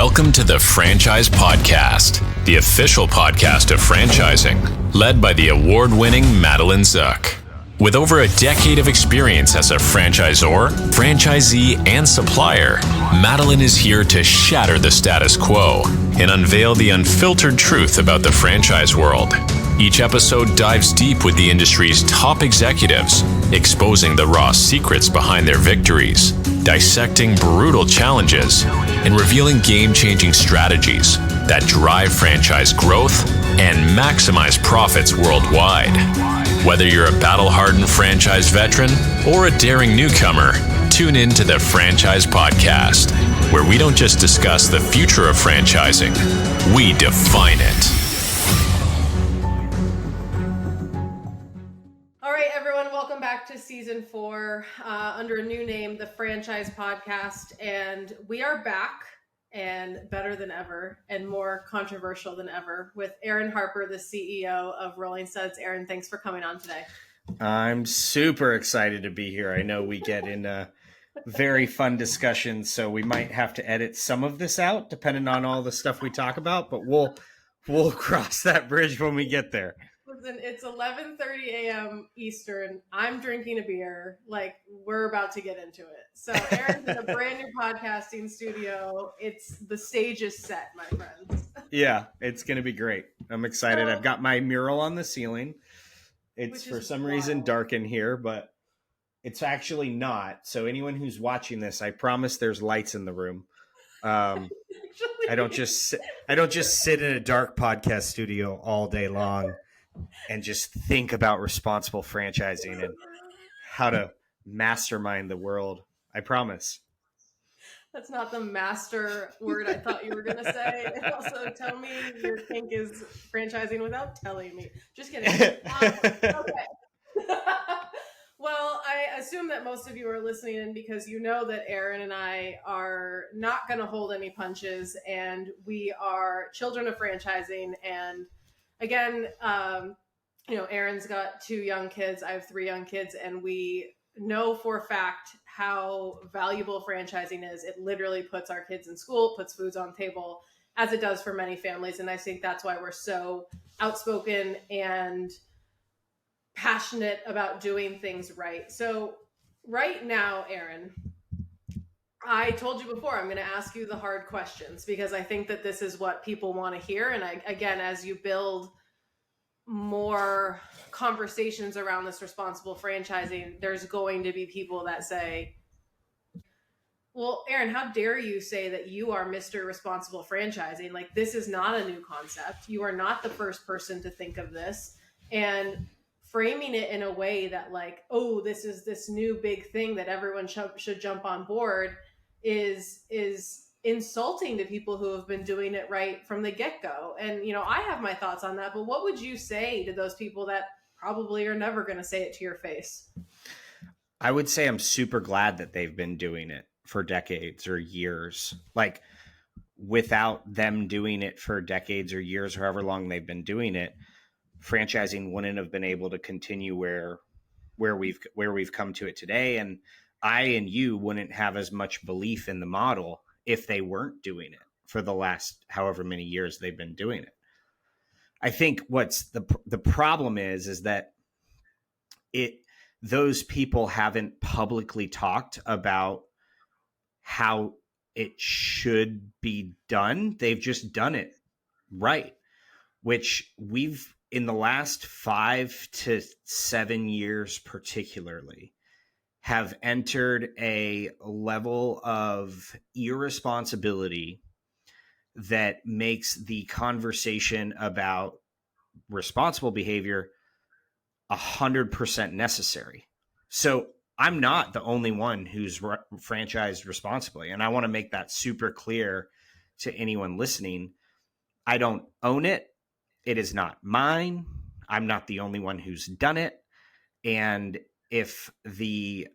Welcome to the Franchise Podcast, the official podcast of franchising, led by the award-winning Madeline Zook. With over a decade of experience as a franchisor, franchisee, and supplier, Madeline is here to shatter the status quo and unveil the unfiltered truth about the franchise world. Each episode dives deep with the industry's top executives, exposing the raw secrets behind their victories, dissecting brutal challenges, and revealing game-changing strategies that drive franchise growth and maximize profits worldwide. Whether you're a battle-hardened franchise veteran or a daring newcomer, tune in to the Franchise Podcast, where we don't just discuss the future of franchising, we define it. All right, everyone, welcome back to Season 4 under a new name, the Franchise Podcast, and we are back and better than ever and more controversial than ever with Aaron Harper, the CEO of Rolling Suds. Aaron, thanks for coming on today. I'm super excited to be here. I know we get in very fun discussions, so we might have to edit some of this out depending on all the stuff we talk about, but we'll cross that bridge when we get there. Listen, it's 11:30 a.m. Eastern. I'm drinking a beer. Like, we're about to get into it. So Aaron's in a brand new podcasting studio. The stage is set, my friends. Yeah, it's going to be great. I'm excited. I've got my mural on the ceiling. It's for some reason dark in here, but it's actually not. So anyone who's watching this, I promise there's lights in the room. I don't just sit in a dark podcast studio all day long and just think about responsible franchising and how to mastermind the world. I promise. That's not the master word I thought you were going to say. And also, tell me your kink is franchising without telling me. Just kidding. Okay. Well, I assume that most of you are listening in because you know that Aaron and I are not going to hold any punches, and we are children of franchising. And again, Aaron's got 2 young kids. I have 3 young kids, and we know for a fact how valuable franchising is. It literally puts our kids in school, puts foods on the table, as it does for many families. And I think that's why we're so outspoken and passionate about doing things right. So right now, Aaron, I told you before, I'm going to ask you the hard questions because I think that this is what people want to hear. And again, as you build more conversations around this responsible franchising, there's going to be people that say, well, Aaron, how dare you say that you are Mr. Responsible Franchising? Like, this is not a new concept. You are not the first person to think of this. And framing it in a way that, like, oh, this is this new big thing that everyone should jump on board is insulting to people who have been doing it right from the get-go. And, I have my thoughts on that, but what would you say to those people that probably are never going to say it to your face? I would say I'm super glad that they've been doing it for decades or years. Like, without them doing it for decades or years, or however long they've been doing it, franchising wouldn't have been able to continue where we've come to it today. And I and you wouldn't have as much belief in the model if they weren't doing it for the last however many years they've been doing it. I think what's the problem is that those people haven't publicly talked about how it should be done. They've just done it right, which we've in the last 5 to 7 years particularly have entered a level of irresponsibility that makes the conversation about responsible behavior 100% necessary. So I'm not the only one who's franchised responsibly. And I want to make that super clear to anyone listening. I don't own it. It is not mine. I'm not the only one who's done it. And if the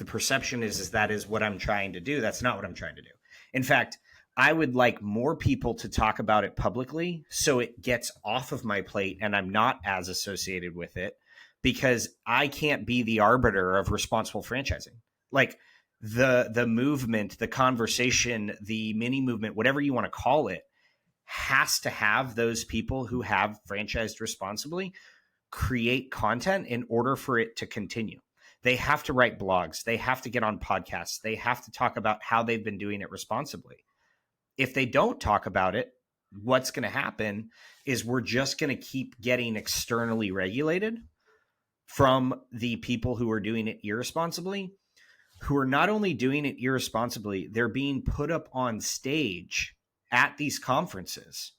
perception is that is what I'm trying to do, that's not what I'm trying to do. In fact, I would like more people to talk about it publicly so it gets off of my plate and I'm not as associated with it, because I can't be the arbiter of responsible franchising. Like, the movement, the conversation, the mini movement, whatever you want to call it, has to have those people who have franchised responsibly create content in order for it to continue. They have to write blogs. They have to get on podcasts. They have to talk about how they've been doing it responsibly. If they don't talk about it, what's going to happen is we're just going to keep getting externally regulated from the people who are doing it irresponsibly, who are not only doing it irresponsibly, they're being put up on stage at these conferences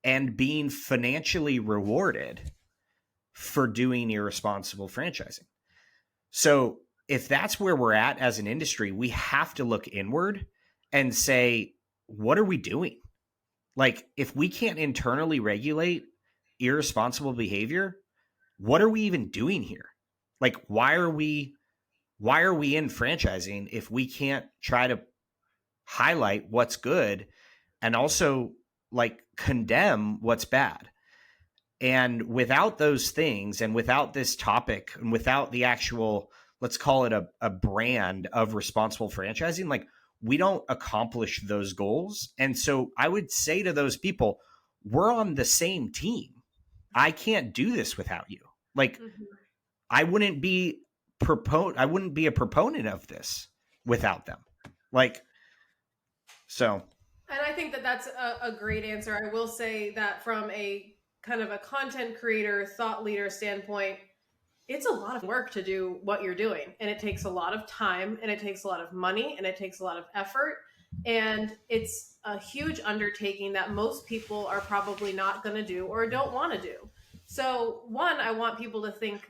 and being financially rewarded for doing irresponsible franchising. So if that's where we're at as an industry, we have to look inward and say, what are we doing? Like, if we can't internally regulate irresponsible behavior, what are we even doing here? Like, why are we in franchising if we can't try to highlight what's good and also like condemn what's bad? And without those things, and without this topic, and without the actual, let's call it a brand of responsible franchising, like, we don't accomplish those goals. And so I would say to those people, we're on the same team. I can't do this without you. Like, I wouldn't be a proponent of this without them. Like, so. And I think that that's a great answer. I will say that from a kind of a content creator, thought leader standpoint, it's a lot of work to do what you're doing. And it takes a lot of time, and it takes a lot of money, and it takes a lot of effort. And it's a huge undertaking that most people are probably not going to do or don't want to do. So one, I want people to think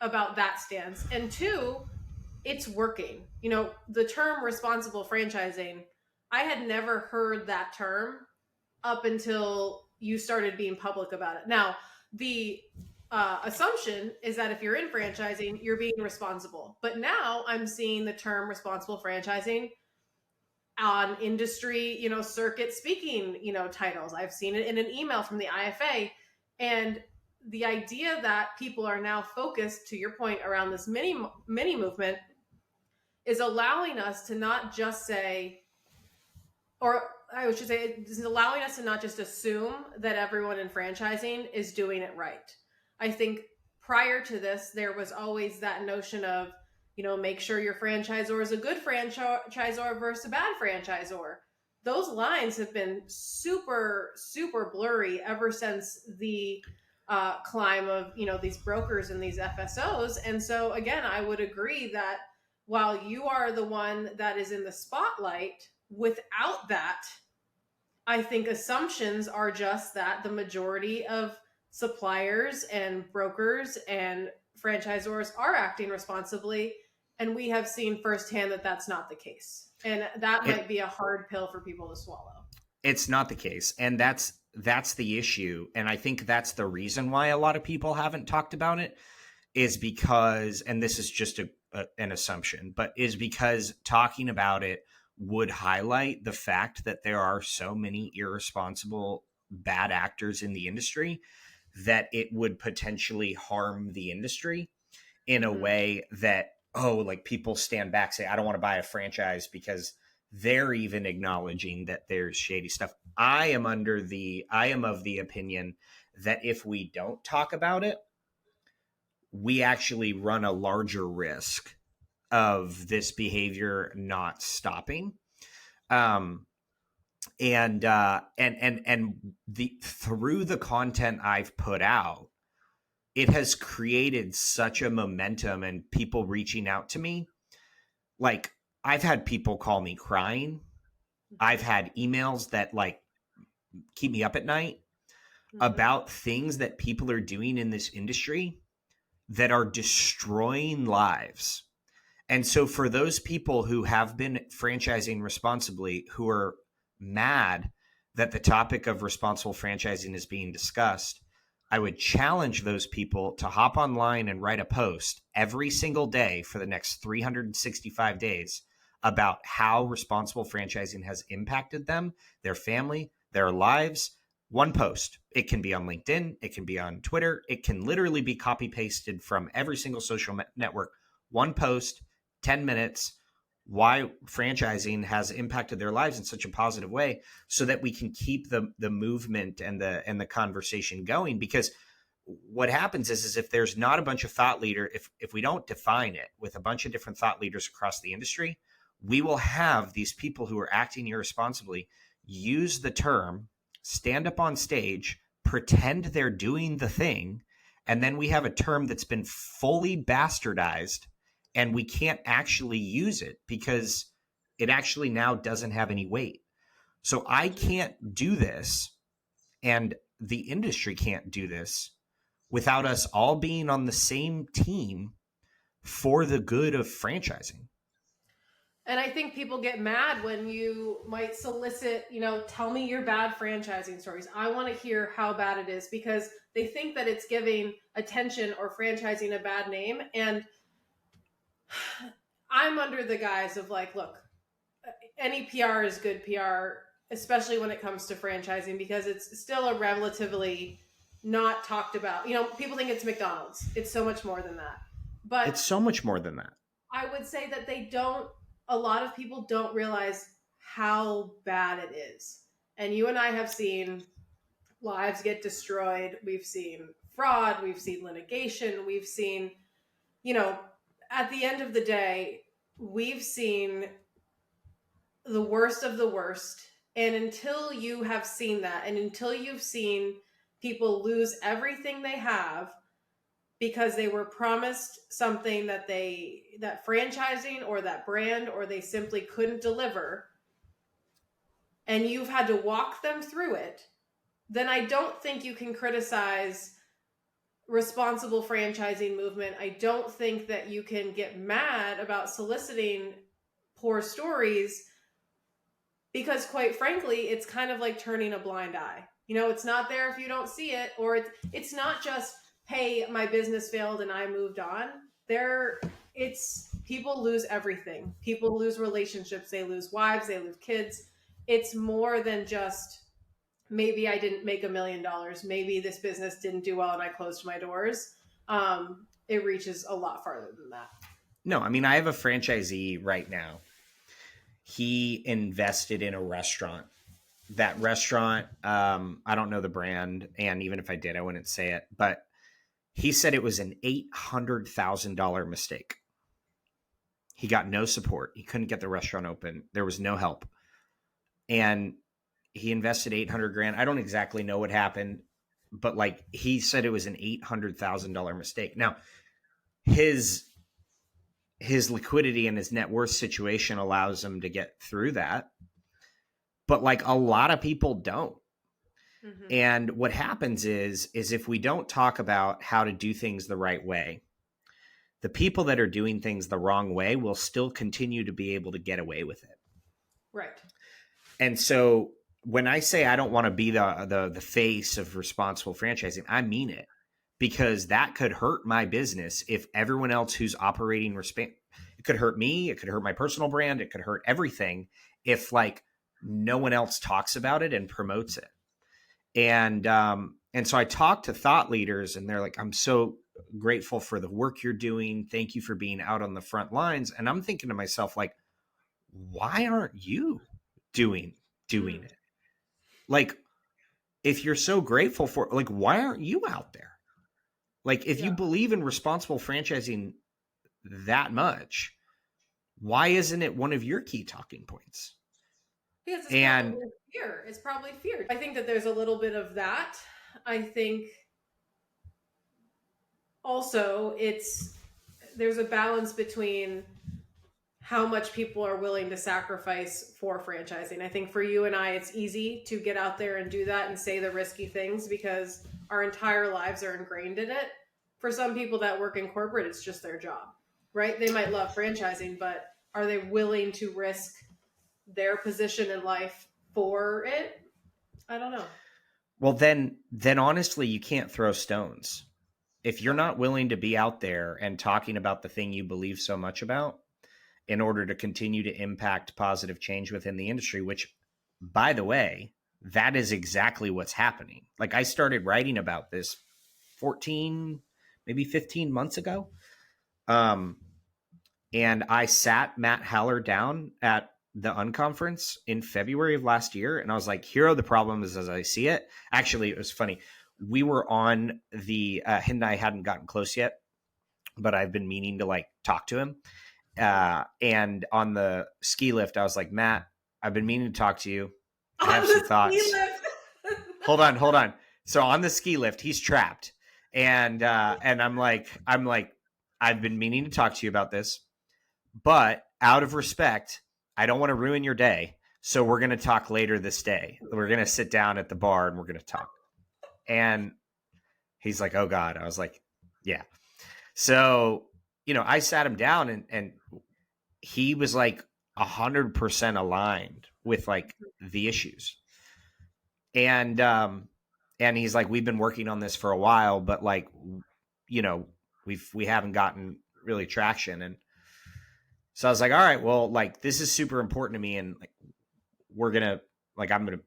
about that stance. And two, it's working. You know, the term responsible franchising, I had never heard that term up until you started being public about it. Now, the assumption is that if you're in franchising, you're being responsible. But now I'm seeing the term responsible franchising on industry, circuit speaking, titles. I've seen it in an email from the IFA. And the idea that people are now focused, to your point, around this mini movement is allowing us to not just say, or I should say, it's allowing us to not just assume that everyone in franchising is doing it right. I think prior to this, there was always that notion of, make sure your franchisor is a good franchisor versus a bad franchisor. Those lines have been super, super blurry ever since the climb of, these brokers and these FSOs. And so again, I would agree that while you are the one that is in the spotlight, without that, I think assumptions are just that the majority of suppliers and brokers and franchisors are acting responsibly. And we have seen firsthand that that's not the case. And that might be a hard pill for people to swallow. It's not the case. And that's the issue. And I think that's the reason why a lot of people haven't talked about it, is because, and this is just an assumption, but is because talking about it would highlight the fact that there are so many irresponsible bad actors in the industry that it would potentially harm the industry in a way that, like, people stand back, say, I don't want to buy a franchise because they're even acknowledging that there's shady stuff. I am of the opinion that if we don't talk about it, we actually run a larger risk of this behavior not stopping. And through the content I've put out, it has created such a momentum and people reaching out to me. Like, I've had people call me crying. I've had emails that like keep me up at night about things that people are doing in this industry that are destroying lives. And so for those people who have been franchising responsibly, who are mad that the topic of responsible franchising is being discussed, I would challenge those people to hop online and write a post every single day for the next 365 days about how responsible franchising has impacted them, their family, their lives. One post. It can be on LinkedIn. It can be on Twitter. It can literally be copy pasted from every single social network. One post, 10 minutes, why franchising has impacted their lives in such a positive way, so that we can keep the movement and the conversation going. Because what happens is if there's not a bunch of thought leader, if we don't define it with a bunch of different thought leaders across the industry, we will have these people who are acting irresponsibly use the term, stand up on stage, pretend they're doing the thing, and then we have a term that's been fully bastardized and we can't actually use it because it actually now doesn't have any weight. So I can't do this, and the industry can't do this without us all being on the same team for the good of franchising. And I think people get mad when you might solicit, tell me your bad franchising stories. I want to hear how bad it is, because they think that it's giving attention or franchising a bad name. And I'm under the guise of like, look, any PR is good PR, especially when it comes to franchising, because it's still a relatively not talked about. People think it's McDonald's. It's so much more than that. But it's so much more than that. I would say that a lot of people don't realize how bad it is. And you and I have seen lives get destroyed. We've seen fraud. We've seen litigation. We've seen, at the end of the day, we've seen the worst of the worst. And until you have seen that, and until you've seen people lose everything they have because they were promised something that franchising or that brand, or they simply couldn't deliver, and you've had to walk them through it, then I don't think you can criticize responsible franchising movement. I don't think that you can get mad about soliciting poor stories, because quite frankly, it's kind of like turning a blind eye. It's not there if you don't see it, or it's not just, hey, my business failed and I moved on. People lose everything. People lose relationships. They lose wives. They lose kids. It's more than just, maybe I didn't make $1 million. Maybe this business didn't do well and I closed my doors. It reaches a lot farther than that. No, I mean, I have a franchisee right now. He invested in a restaurant. That restaurant, I don't know the brand, and even if I did, I wouldn't say it, but he said it was an $800,000 mistake. He got no support. He couldn't get the restaurant open. There was no help. And he invested $800,000. I don't exactly know what happened, but like he said it was an $800,000 mistake. Now, his liquidity and his net worth situation allows him to get through that. But like a lot of people don't. Mm-hmm. And what happens is if we don't talk about how to do things the right way, the people that are doing things the wrong way will still continue to be able to get away with it. Right. And so when I say I don't want to be the face of responsible franchising, I mean it, because that could hurt my business if everyone else who's operating it could hurt me, it could hurt my personal brand, it could hurt everything if like no one else talks about it and promotes it. And so I talk to thought leaders and they're like, I'm so grateful for the work you're doing. Thank you for being out on the front lines. And I'm thinking to myself, like, why aren't you doing it? Like, if you're so grateful for, like, why aren't you out there? Like, if you believe in responsible franchising that much, why isn't it one of your key talking points? Because probably fear. It's probably fear. I think that there's a little bit of that. I think also there's a balance between how much people are willing to sacrifice for franchising. I think for you and I, it's easy to get out there and do that and say the risky things because our entire lives are ingrained in it. For some people that work in corporate, it's just their job, right? They might love franchising, but are they willing to risk their position in life for it? I don't know. Well, then honestly, you can't throw stones. If you're not willing to be out there and talking about the thing you believe so much about in order to continue to impact positive change within the industry, which, by the way, that is exactly what's happening. Like, I started writing about this 14, maybe 15 months ago. And I sat Matt Haller down at the unconference in February of last year. And I was like, here are the problems as I see it. Actually, it was funny. We were on the, him and I hadn't gotten close yet, but I've been meaning to like talk to him. And on the ski lift, I was like, Matt, I've been meaning to talk to you. I have some thoughts. Hold on. So on the ski lift, he's trapped. And I'm like, I've been meaning to talk to you about this, but out of respect, I don't want to ruin your day. So we're going to talk later this day. We're going to sit down at the bar and we're going to talk. And he's like, oh God. I was like, yeah. So, I sat him down and he was like 100% aligned with like the issues. And he's like, we've been working on this for a while, but like, we haven't gotten really traction. And so I was like, all right, well, like this is super important to me. And like, I'm going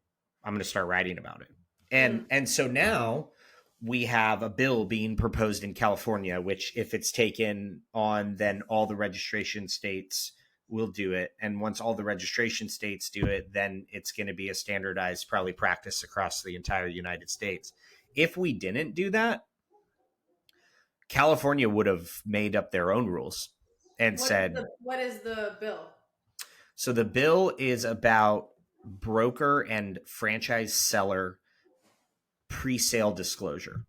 to start writing about it. And so now we have a bill being proposed in California, which if it's taken on, then all the registration states will do it. And once all the registration states do it, then it's going to be a standardized probably practice across the entire United States. If we didn't do that, California would have made up their own rules and what is the bill? So the bill is about broker and franchise seller pre-sale disclosure.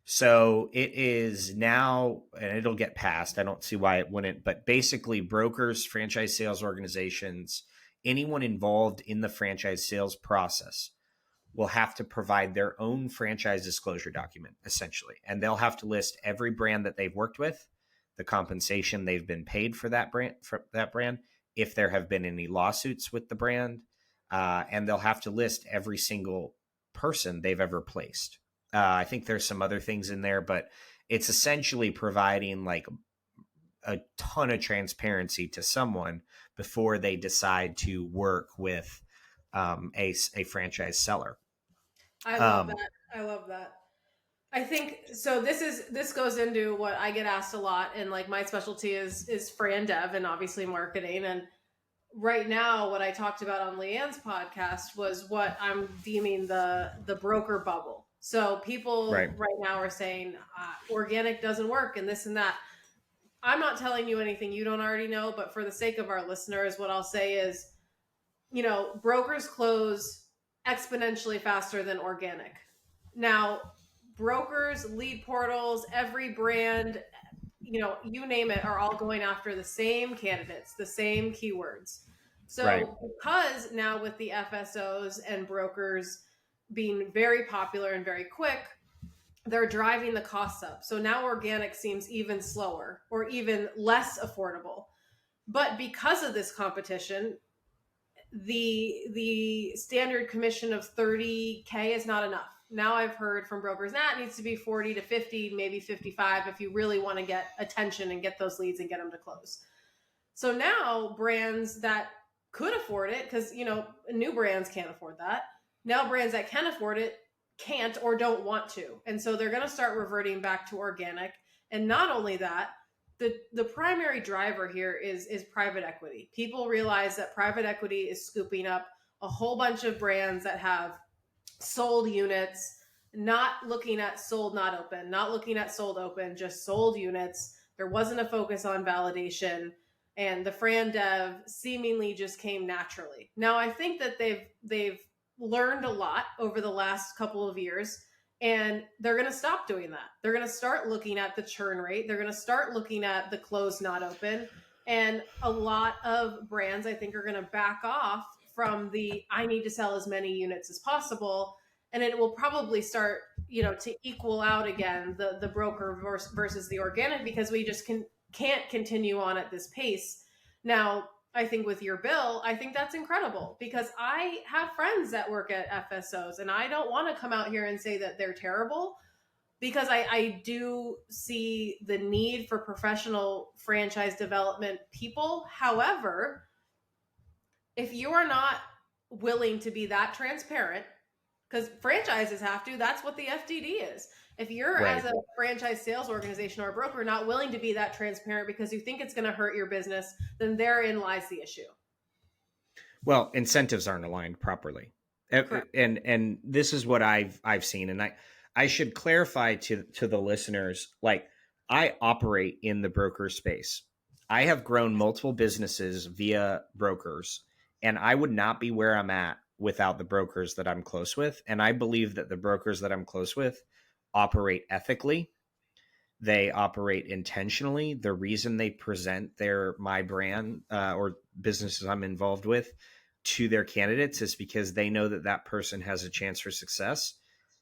So it is now, and it'll get passed. I don't see why it wouldn't, but basically brokers, franchise sales organizations, anyone involved in the franchise sales process will have to provide their own franchise disclosure document, essentially. And they'll have to list every brand that they've worked with, the compensation they've been paid for that brand, if there have been any lawsuits with the brand, and they'll have to list every single person they've ever placed. I think there's some other things in there, but it's essentially providing like a ton of transparency to someone before they decide to work with a franchise seller. I love that. I think so. This goes into what I get asked a lot, and like my specialty is Fran Dev and obviously marketing. And right now, what I talked about on Leanne's podcast was what I'm deeming the broker bubble. So people right now are saying organic doesn't work and this and that. I'm not telling you anything you don't already know, but for the sake of our listeners, what I'll say is, brokers close exponentially faster than organic. Now, brokers, lead portals, every brand, you name it, are all going after the same candidates, the same keywords. So because now with the FSOs and brokers being very popular and very quick, they're driving the costs up. So now organic seems even slower or even less affordable. But because of this competition, the standard commission of $30K is not enough. Now I've heard from brokers that it needs to be 40 to 50, maybe 55 if you really want to get attention and get those leads and get them to close. So now brands that could afford it, because new brands can't afford that. Now brands that can afford it can't or don't want to. And so they're going to start reverting back to organic. And not only that, the primary driver here is private equity. People realize that private equity is scooping up a whole bunch of brands that have sold units, not looking at sold, not open, not looking at sold open, just sold units. There wasn't a focus on validation. And the Fran Dev seemingly just came naturally. Now, I think that they've learned a lot over the last couple of years, and they're going to stop doing that. They're going to start looking at the churn rate. They're going to start looking at the closed, not open. And a lot of brands, I think, are going to back off from the I need to sell as many units as possible. And it will probably start, to equal out again, the broker versus the organic, because we just can't continue on at this pace. Now, I think with your bill, I think that's incredible, because I have friends that work at FSOs, and I don't want to come out here and say that they're terrible, because I do see the need for professional franchise development people. However, if you are not willing to be that transparent, because franchises have to, that's what the FDD is. If you're, Right. as a franchise sales organization or a broker, not willing to be that transparent because you think it's going to hurt your business, then therein lies the issue. Well, incentives aren't aligned properly. Correct. And this is what I've seen. And I should clarify to the listeners, like, I operate in the broker space. I have grown multiple businesses via brokers, and I would not be where I'm at without the brokers that I'm close with. And I believe that the brokers that I'm close with operate ethically. They operate intentionally. The reason they present my brand or businesses I'm involved with to their candidates is because they know that that person has a chance for success.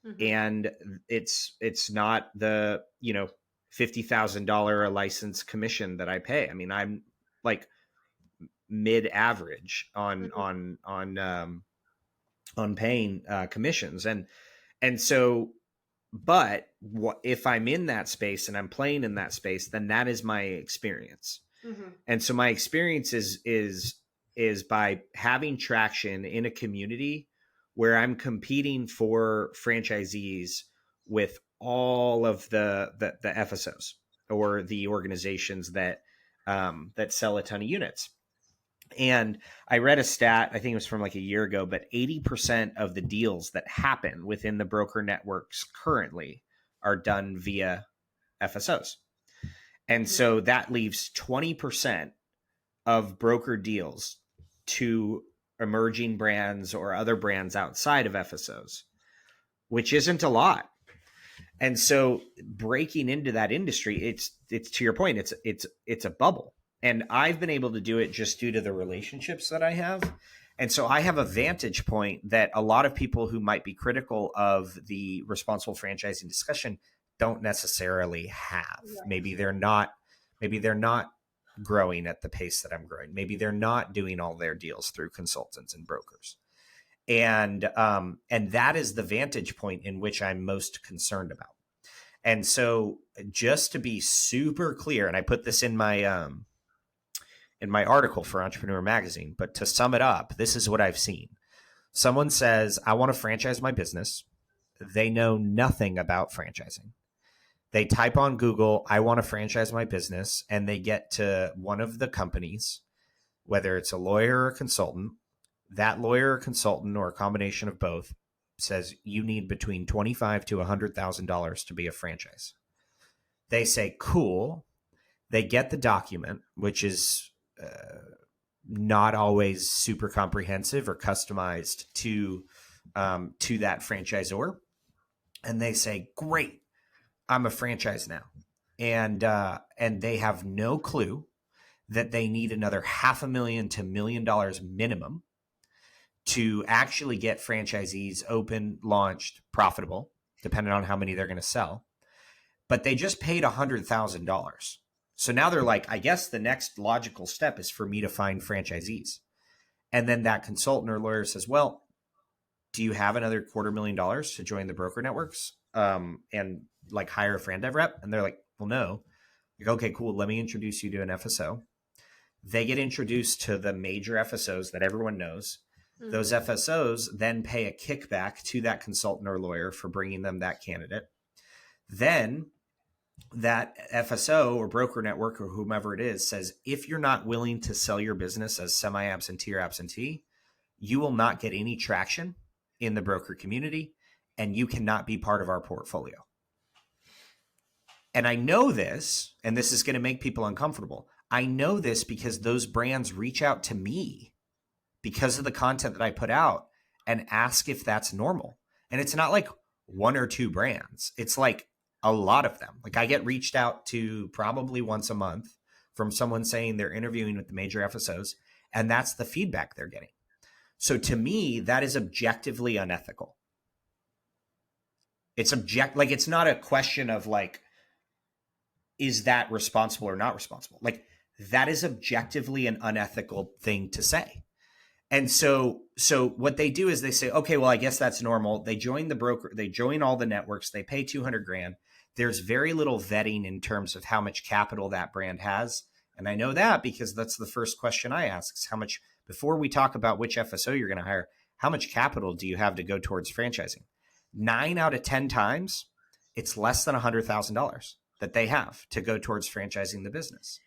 Mm-hmm. And it's not the $50,000 a license commission that I pay. I mean, I'm like mid average on paying commissions, and so. But if I'm in that space and I'm playing in that space, then that is my experience. Mm-hmm. And so my experience is by having traction in a community where I'm competing for franchisees with all of the FSOs or the organizations that sell a ton of units. And I read a stat, I think it was from like a year ago, but 80% of the deals that happen within the broker networks currently are done via FSOs. And so that leaves 20% of broker deals to emerging brands or other brands outside of FSOs, which isn't a lot. And so breaking into that industry, it's to your point, it's a bubble. And I've been able to do it just due to the relationships that I have. And so I have a vantage point that a lot of people who might be critical of the responsible franchising discussion don't necessarily have. Right. Maybe they're not growing at the pace that I'm growing. Maybe they're not doing all their deals through consultants and brokers. And that is the vantage point in which I'm most concerned about. And so just to be super clear, and I put this in my article for Entrepreneur Magazine, but to sum it up, this is what I've seen. Someone says, I want to franchise my business. They know nothing about franchising. They type on Google, I want to franchise my business, and they get to one of the companies, whether it's a lawyer or a consultant. That lawyer or consultant, or a combination of both, says you need between $25,000 to $100,000 to be a franchise. They say, cool. They get the document, which is not always super comprehensive or customized to that franchisor. And they say, great, I'm a franchise now. And they have no clue that they need another $500,000 to $1 million minimum to actually get franchisees open, launched, profitable, depending on how many they're going to sell. But they just paid $100,000. So now they're like, I guess the next logical step is for me to find franchisees. And then that consultant or lawyer says, well, do you have another $250,000 to join the broker networks and like hire a franchise rep? And they're like, well, no. Like, okay, cool. Let me introduce you to an FSO. They get introduced to the major FSOs that everyone knows. Mm-hmm. Those FSOs then pay a kickback to that consultant or lawyer for bringing them that candidate. Then that FSO or broker network or whomever it is says, if you're not willing to sell your business as semi-absentee or absentee, you will not get any traction in the broker community and you cannot be part of our portfolio. And I know this, and this is going to make people uncomfortable. I know this because those brands reach out to me because of the content that I put out and ask if that's normal. And it's not like one or two brands. It's like a lot of them. Like I get reached out to probably once a month from someone saying they're interviewing with the major FSOs, and that's the feedback they're getting. So to me, that is objectively unethical. It's it's not a question of like, is that responsible or not responsible? Like that is objectively an unethical thing to say. And so what they do is they say, okay, well, I guess that's normal. They join the broker, they join all the networks, they pay $200,000. There's very little vetting in terms of how much capital that brand has. And I know that because that's the first question I ask is how much, before we talk about which FSO you're going to hire, how much capital do you have to go towards franchising? 9 out of 10 times, it's less than $100,000 that they have to go towards franchising the business.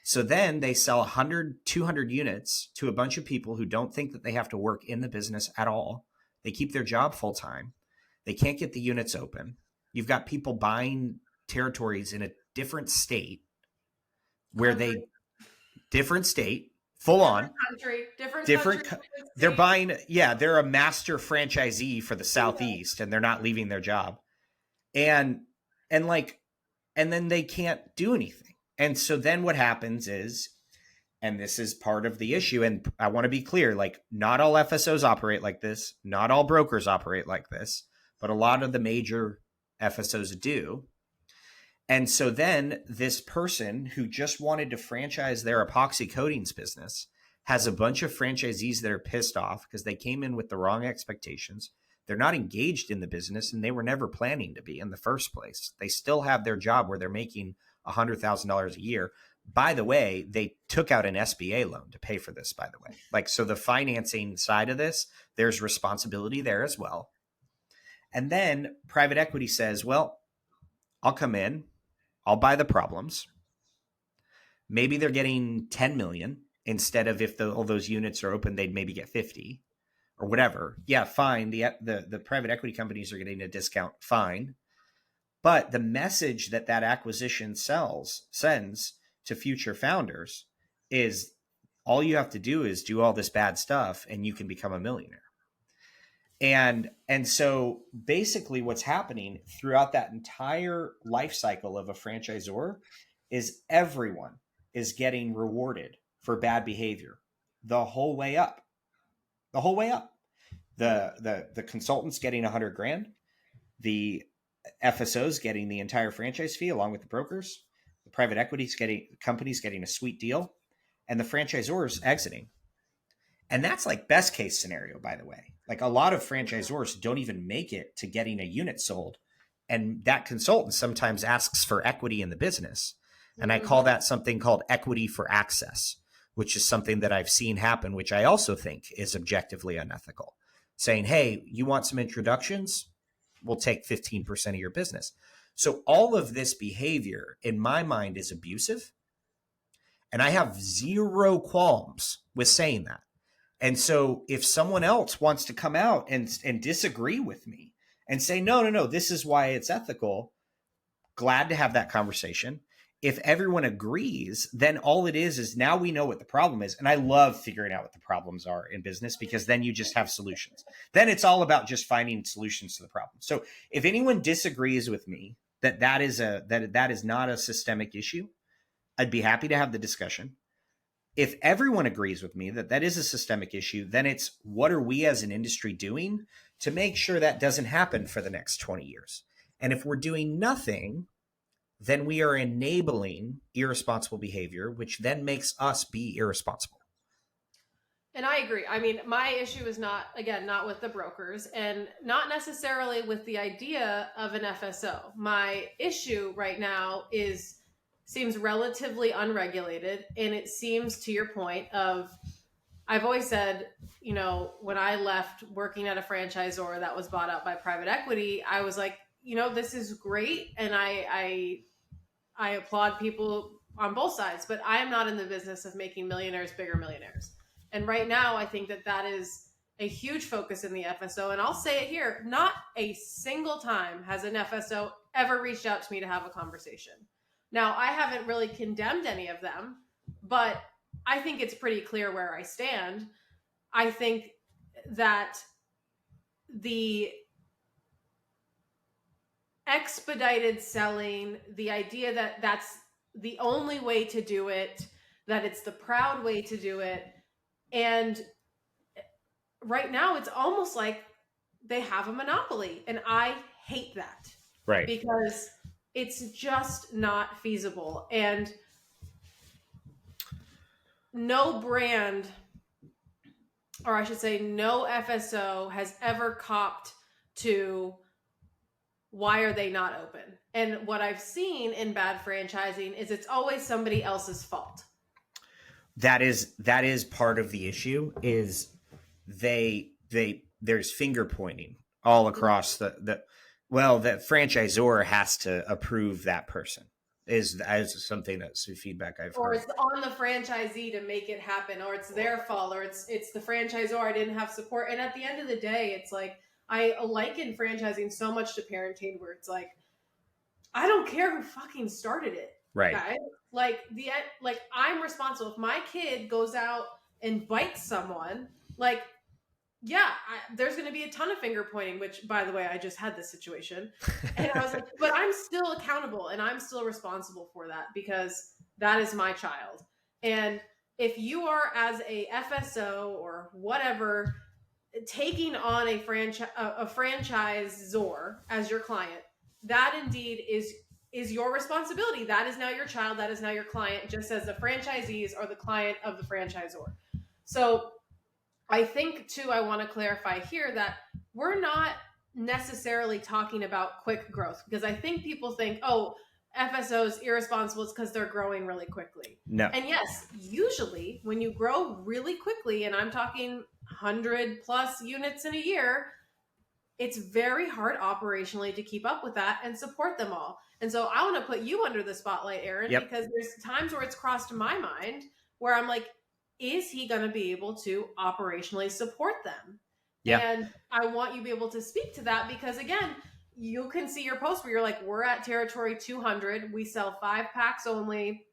So then they sell 100, 200 units to a bunch of people who don't think that they have to work in the business at all. They keep their job full time. They can't get the units open. You've got people buying territories in a different state where Country. different state, full on. Country, different country, they're buying, they're a master franchisee for the Southeast, and they're not leaving their job. And then they can't do anything. And so then what happens is, and this is part of the issue, and I want to be clear, like, not all FSOs operate like this, not all brokers operate like this, but a lot of the major FSOs do. And so then this person who just wanted to franchise their epoxy coatings business has a bunch of franchisees that are pissed off because they came in with the wrong expectations. They're not engaged in the business, and they were never planning to be in the first place. They still have their job where they're making $100,000 a year. By the way, they took out an SBA loan to pay for this, by the way. Like, so the financing side of this, there's responsibility there as well. And then private equity says, well, I'll come in, I'll buy the problems. Maybe they're getting 10 million instead of, if all those units are open, they'd maybe get 50 or whatever. Yeah, fine. The private equity companies are getting a discount. Fine. But the message that acquisition sends to future founders is, all you have to do is do all this bad stuff and you can become a millionaire. And so basically what's happening throughout that entire life cycle of a franchisor is everyone is getting rewarded for bad behavior the whole way up. The whole way up. The consultant's getting $100,000. The FSO's getting the entire franchise fee along with the brokers. The private company's getting a sweet deal, and the franchisor's exiting. And that's like best case scenario, by the way. Like, a lot of franchisors don't even make it to getting a unit sold. And that consultant sometimes asks for equity in the business. And I call that something called equity for access, which is something that I've seen happen, which I also think is objectively unethical. Saying, hey, you want some introductions? We'll take 15% of your business. So all of this behavior, in my mind, is abusive. And I have zero qualms with saying that. And so if someone else wants to come out and disagree with me and say, no, this is why it's ethical, glad to have that conversation. If everyone agrees, then all it is now we know what the problem is. And I love figuring out what the problems are in business, because then you just have solutions. Then it's all about just finding solutions to the problem. So if anyone disagrees with me that is not a systemic issue, I'd be happy to have the discussion. If everyone agrees with me that is a systemic issue, then it's, what are we as an industry doing to make sure that doesn't happen for the next 20 years? And if we're doing nothing, then we are enabling irresponsible behavior, which then makes us be irresponsible. And I agree. I mean, my issue is not with the brokers, and not necessarily with the idea of an FSO. My issue right now seems relatively unregulated. And it seems, to your point of, I've always said, when I left working at a franchisor that was bought out by private equity, I was like, this is great. And I applaud people on both sides, but I am not in the business of making millionaires bigger millionaires. And right now, I think that is a huge focus in the FSO. And I'll say it here, not a single time has an FSO ever reached out to me to have a conversation. Now, I haven't really condemned any of them, but I think it's pretty clear where I stand. I think that the expedited selling, the idea that that's the only way to do it, that it's the proud way to do it. And right now it's almost like they have a monopoly, and I hate that. Right. Because it's just not feasible. And no brand, or I should say no FSO, has ever copped to, why are they not open? And what I've seen in bad franchising is it's always somebody else's fault. That is part of the issue, is there's finger pointing all across Well, the franchisor has to approve that person is something that's feedback I've or heard. it's on the franchisee to make it happen, or it's their fault, or it's the franchisor. I didn't have support. And at the end of the day, it's like I liken franchising so much to parenting, where it's like I don't care who fucking started it, Right. guys. Like I'm responsible. If my kid goes out and bites someone, like there's going to be a ton of finger pointing, which, by the way, I just had this situation. And I was like, but I'm still accountable and I'm still responsible for that because that is my child. And if you are, as a FSO or whatever, taking on a franchisor as your client, that indeed is your responsibility. That is now your child. That is now your client, just as the franchisees are the client of the franchisor. So I think, too, I want to clarify here that we're not necessarily talking about quick growth, because I think people think, oh, FSO is irresponsible because they're growing really quickly. No. And yes, usually when you grow really quickly, and I'm talking 100 plus units in a year, it's very hard operationally to keep up with that and support them all. And so I want to put you under the spotlight, Aaron, because there's times where it's crossed my mind where I'm like, is he going to be able to operationally support them? Yeah. And I want you to be able to speak to that because, again, you can see your post where you're like, we're at territory 200. We sell 5 packs only,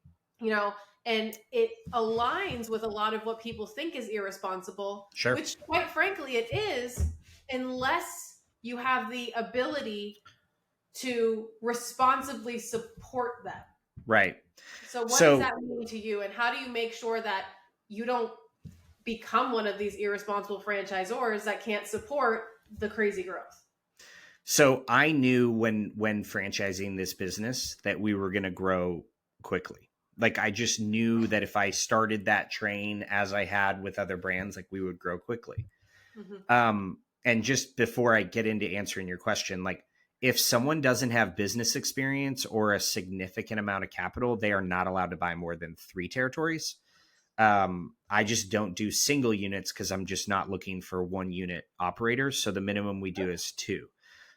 and it aligns with a lot of what people think is irresponsible, which quite frankly it is, unless you have the ability to responsibly support them. Right. So what does that mean to you? And how do you make sure that you don't become one of these irresponsible franchisors that can't support the crazy growth? So I knew when franchising this business that we were going to grow quickly. Like I just knew that if I started that train as I had with other brands, like we would grow quickly. Mm-hmm. And just before I get into answering your question, like if someone doesn't have business experience or a significant amount of capital, they are not allowed to buy more than 3 territories. I just don't do single units because I'm just not looking for 1 unit operators. So the minimum we do is 2.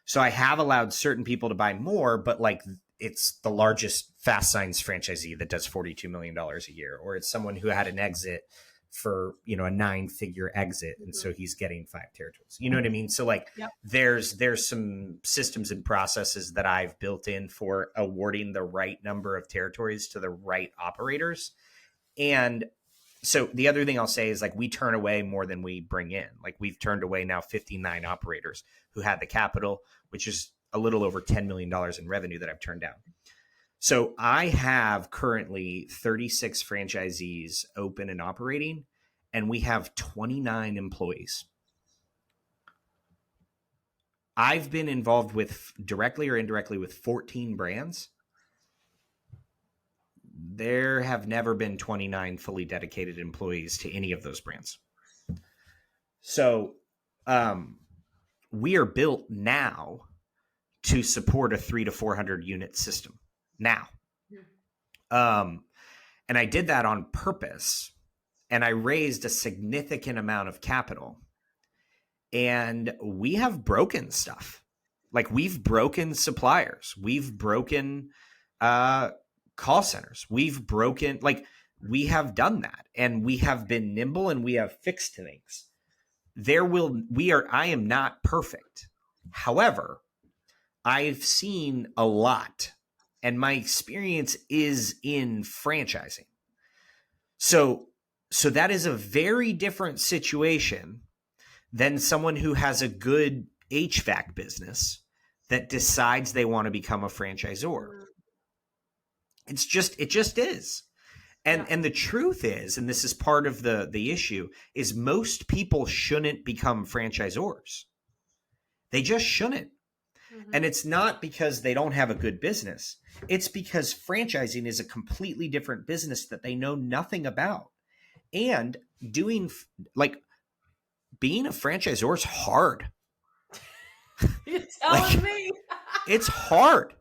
So I have allowed certain people to buy more, but like it's the largest Fast Signs franchisee that does $42 million a year, or it's someone who had an exit for, a 9-figure exit. And so he's getting 5 territories. You know what I mean? So like there's some systems and processes that I've built in for awarding the right number of territories to the right operators. And so the other thing I'll say is like we turn away more than we bring in. Like we've turned away now 59 operators who had the capital, which is a little over $10 million in revenue that I've turned down. So I have currently 36 franchisees open and operating, and we have 29 employees. I've been involved with directly or indirectly with 14 brands. There have never been 29 fully dedicated employees to any of those brands. So we are built now to support a 300 to 400 unit system now. And I did that on purpose, and I raised a significant amount of capital, and we have broken stuff. Like we've broken suppliers. We've broken call centers. We've broken, like we have done that, and we have been nimble and we have fixed things. I am not perfect. However, I've seen a lot, and my experience is in franchising. So that is a very different situation than someone who has a good HVAC business that decides they want to become a franchisor. It just is. And the truth is, and this is part of the issue, is most people shouldn't become franchisors. They just shouldn't. Mm-hmm. And it's not because they don't have a good business. It's because franchising is a completely different business that they know nothing about. And being a franchisor is hard. You're telling me. It's hard.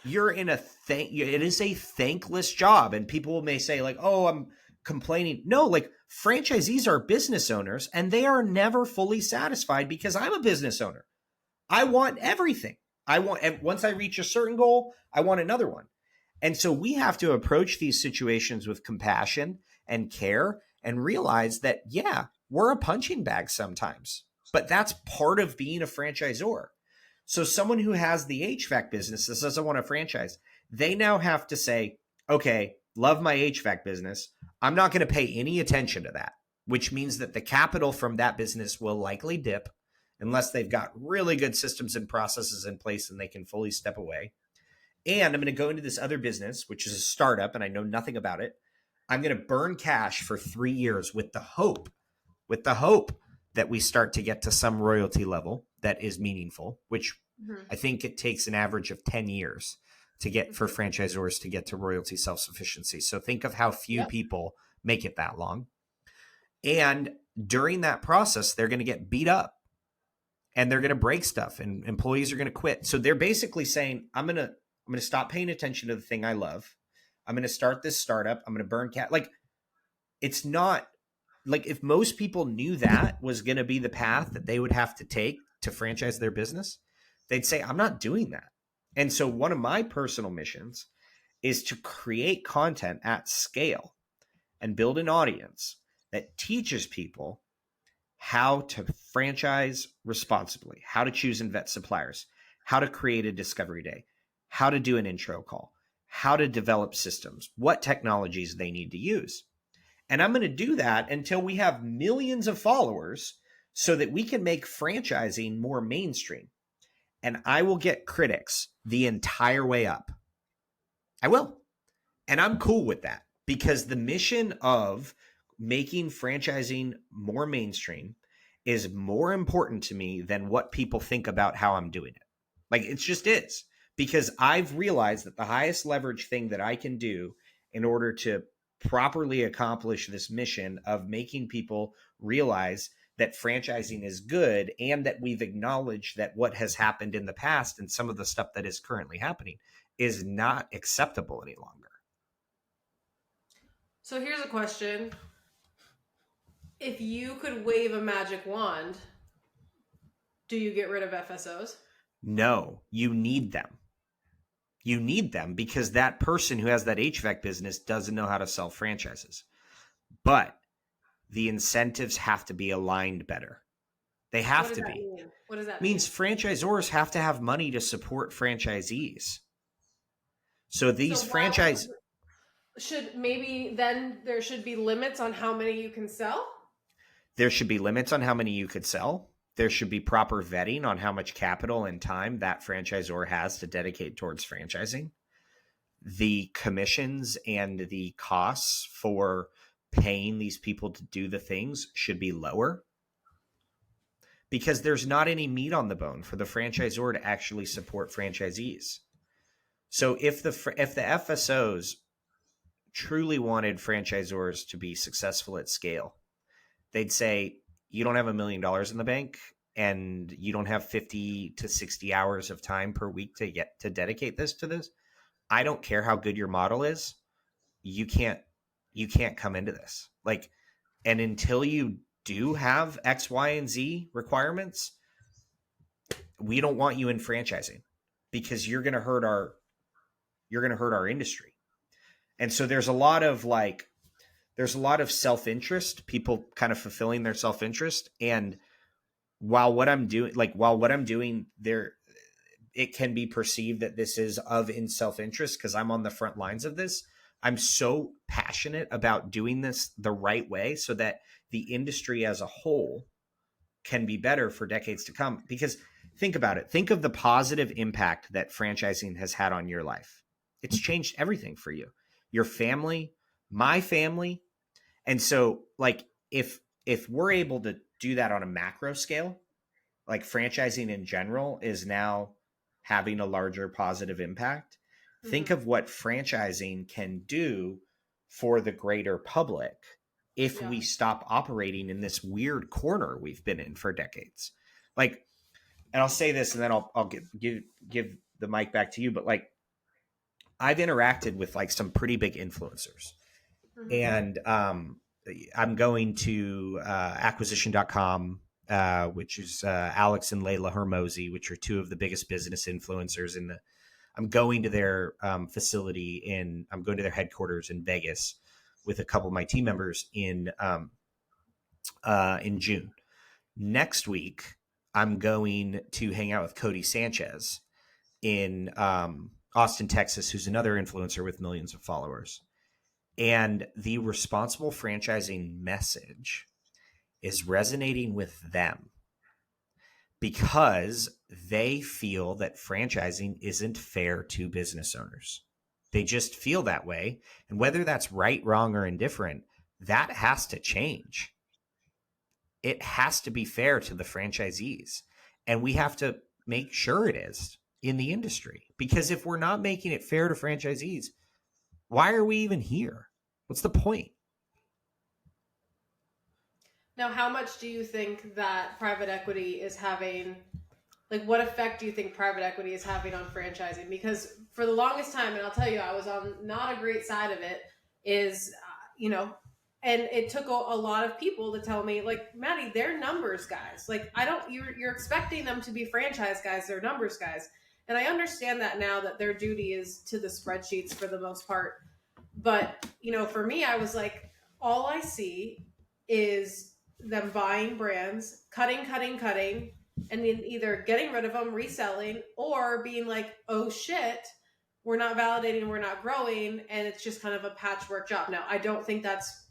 You're in it is a thankless job, and people may say like, oh, I'm complaining. No, like franchisees are business owners, and they are never fully satisfied because I'm a business owner. I want everything. And once I reach a certain goal, I want another one. And so we have to approach these situations with compassion and care and realize that, yeah, we're a punching bag sometimes, but that's part of being a franchisor. So someone who has the HVAC business that doesn't want to franchise, they now have to say, okay, love my HVAC business. I'm not going to pay any attention to that, which means that the capital from that business will likely dip unless they've got really good systems and processes in place and they can fully step away. And I'm going to go into this other business, which is a startup, and I know nothing about it. I'm going to burn cash for 3 years with the hope that we start to get to some royalty level that is meaningful, which I think it takes an average of 10 years to get for franchisors to get to royalty self-sufficiency. So think of how few people make it that long. And during that process, they're going to get beat up and they're going to break stuff and employees are going to quit. So they're basically saying, I'm going to stop paying attention to the thing I love. I'm going to start this startup. I'm going to burn cash. Like, it's not like if most people knew that was going to be the path that they would have to take to franchise their business, they'd say, I'm not doing that. And so one of my personal missions is to create content at scale and build an audience that teaches people how to franchise responsibly, how to choose and vet suppliers, how to create a discovery day, how to do an intro call, how to develop systems, what technologies they need to use. And I'm going to do that until we have millions of followers so that we can make franchising more mainstream. And I will get critics the entire way up. I will. And I'm cool with that because the mission of making franchising more mainstream is more important to me than what people think about how I'm doing it. Like, it just is. Because I've realized that the highest leverage thing that I can do in order to properly accomplish this mission of making people realize that franchising is good and that we've acknowledged that what has happened in the past and some of the stuff that is currently happening is not acceptable any longer. So here's a question. If you could wave a magic wand, do you get rid of FSOs? No, you need them. You need them because that person who has that HVAC business doesn't know how to sell franchises. But the incentives have to be aligned better. They have to be. What does that mean? It means franchisors have to have money to support franchisees. So these franchise should maybe then there should be limits on how many you can sell? There should be limits on how many you could sell. There should be proper vetting on how much capital and time that franchisor has to dedicate towards franchising. The commissions and the costs for paying these people to do the things should be lower because there's not any meat on the bone for the franchisor to actually support franchisees. So if the FSOs truly wanted franchisors to be successful at scale, they'd say, you don't have $1 million in the bank and you don't have 50 to 60 hours of time per week to dedicate this to this. I don't care how good your model is. You can't come into this. Like, and until you do have X, Y, and Z requirements, we don't want you in franchising because you're going to hurt our industry. And so there's a lot of self-interest, people kind of fulfilling their self-interest. And while what I'm doing there, it can be perceived that this is in self-interest because I'm on the front lines of this. I'm so passionate about doing this the right way so that the industry as a whole can be better for decades to come. Because think about it. Think of the positive impact that franchising has had on your life. It's changed everything for you, your family, my family. And so like, if we're able to do that on a macro scale, like franchising in general is now having a larger positive impact. Think of what franchising can do for the greater public if we stop operating in this weird corner we've been in for decades. Like, and I'll say this and then I'll give the mic back to you, but like, I've interacted with like some pretty big influencers and I'm going to acquisition.com which is Alex and Layla Hermosi, which are two of the biggest business influencers in the. I'm going to their facility I'm going to their headquarters in Vegas with a couple of my team members in June. Next week, I'm going to hang out with Cody Sanchez in Austin, Texas, who's another influencer with millions of followers. And the responsible franchising message is resonating with them because they feel that franchising isn't fair to business owners. They just feel that way. And whether that's right, wrong, or indifferent, that has to change. It has to be fair to the franchisees. And we have to make sure it is in the industry. Because if we're not making it fair to franchisees, why are we even here? What's the point? Now, how much do you think that private equity is having, like what effect do you think private equity is having on franchising? Because for the longest time, and I'll tell you, I was on not a great side of it, is, and it took a lot of people to tell me, like, Maddie, they're numbers guys. Like, you're expecting them to be franchise guys, they're numbers guys. And I understand that now, that their duty is to the spreadsheets for the most part. But, for me, I was like, all I see is them buying brands, cutting, and then either getting rid of them, reselling, or being like, oh shit, we're not validating, we're not growing, and it's just kind of a patchwork job. Now, I don't think that's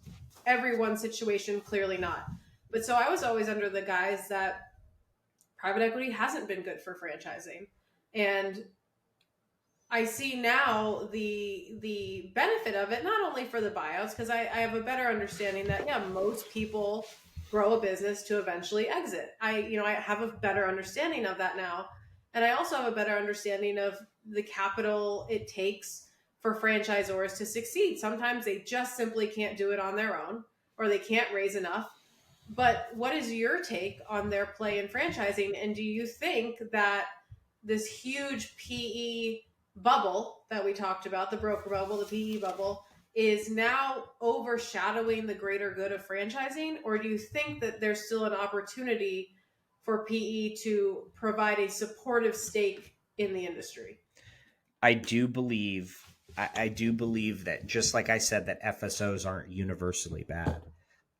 everyone's situation, clearly not. But so I was always under the guise that private equity hasn't been good for franchising. And I see now the benefit of it, not only for the buyouts, because I have a better understanding that, yeah, most people grow a business to eventually exit. I have a better understanding of that now. And I also have a better understanding of the capital it takes for franchisors to succeed. Sometimes they just simply can't do it on their own, or they can't raise enough. But what is your take on their play in franchising? And do you think that this huge PE bubble that we talked about, the broker bubble, the PE bubble, is now overshadowing the greater good of franchising? Or do you think that there's still an opportunity for PE to provide a supportive stake in the industry? I do believe that, just like I said, that FSOs aren't universally bad.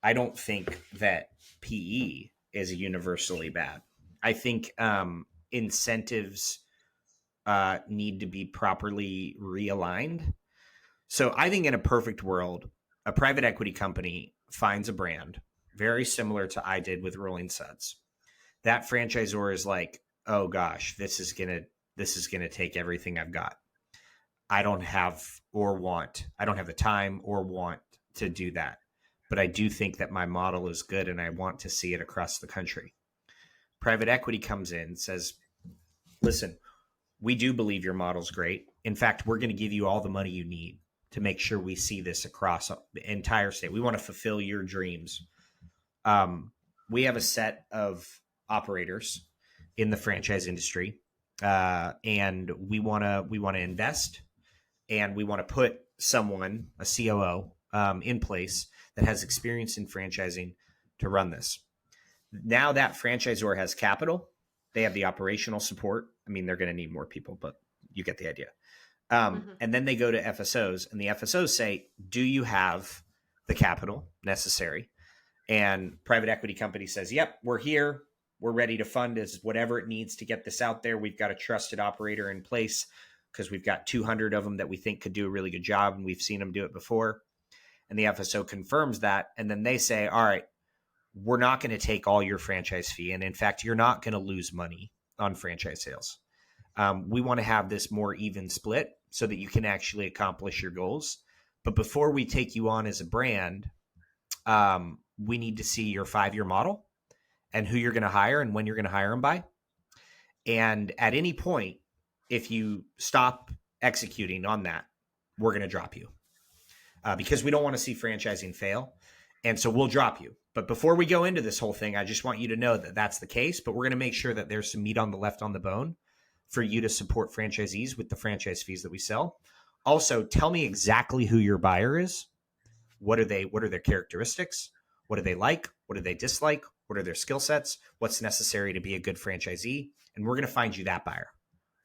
I don't think that PE is universally bad. I think incentives need to be properly realigned. So I think in a perfect world, a private equity company finds a brand very similar to I did with Rolling Suds. That franchisor is like, oh gosh, this is gonna take everything I've got. I don't have the time or want to do that. But I do think that my model is good and I want to see it across the country. Private equity comes in and says, listen, we do believe your model's great. In fact, we're going to give you all the money you need to make sure we see this across the entire state. We want to fulfill your dreams. We have a set of operators in the franchise industry, and we want to invest, and we want to put someone, a COO, in place that has experience in franchising to run this. Now that franchisor has capital, they have the operational support. I mean, they're going to need more people, but you get the idea. And then they go to FSOs, and the FSOs say, do you have the capital necessary? And private equity company says, yep, we're here. We're ready to fund as whatever it needs to get this out there. We've got a trusted operator in place because we've got 200 of them that we think could do a really good job, and we've seen them do it before. And the FSO confirms that. And then they say, all right, we're not going to take all your franchise fee. And in fact, you're not going to lose money on franchise sales. We want to have this more even split so that you can actually accomplish your goals. But before we take you on as a brand, we need to see your 5-year model and who you're going to hire and when you're going to hire them by. And at any point, if you stop executing on that, we're going to drop you because we don't want to see franchising fail. And so we'll drop you. But before we go into this whole thing, I just want you to know that that's the case. But we're going to make sure that there's some meat on the bone for you to support franchisees with the franchise fees that we sell. Also, tell me exactly who your buyer is. What are their characteristics? What do they like? What do they dislike? What are their skill sets? What's necessary to be a good franchisee? And we're going to find you that buyer.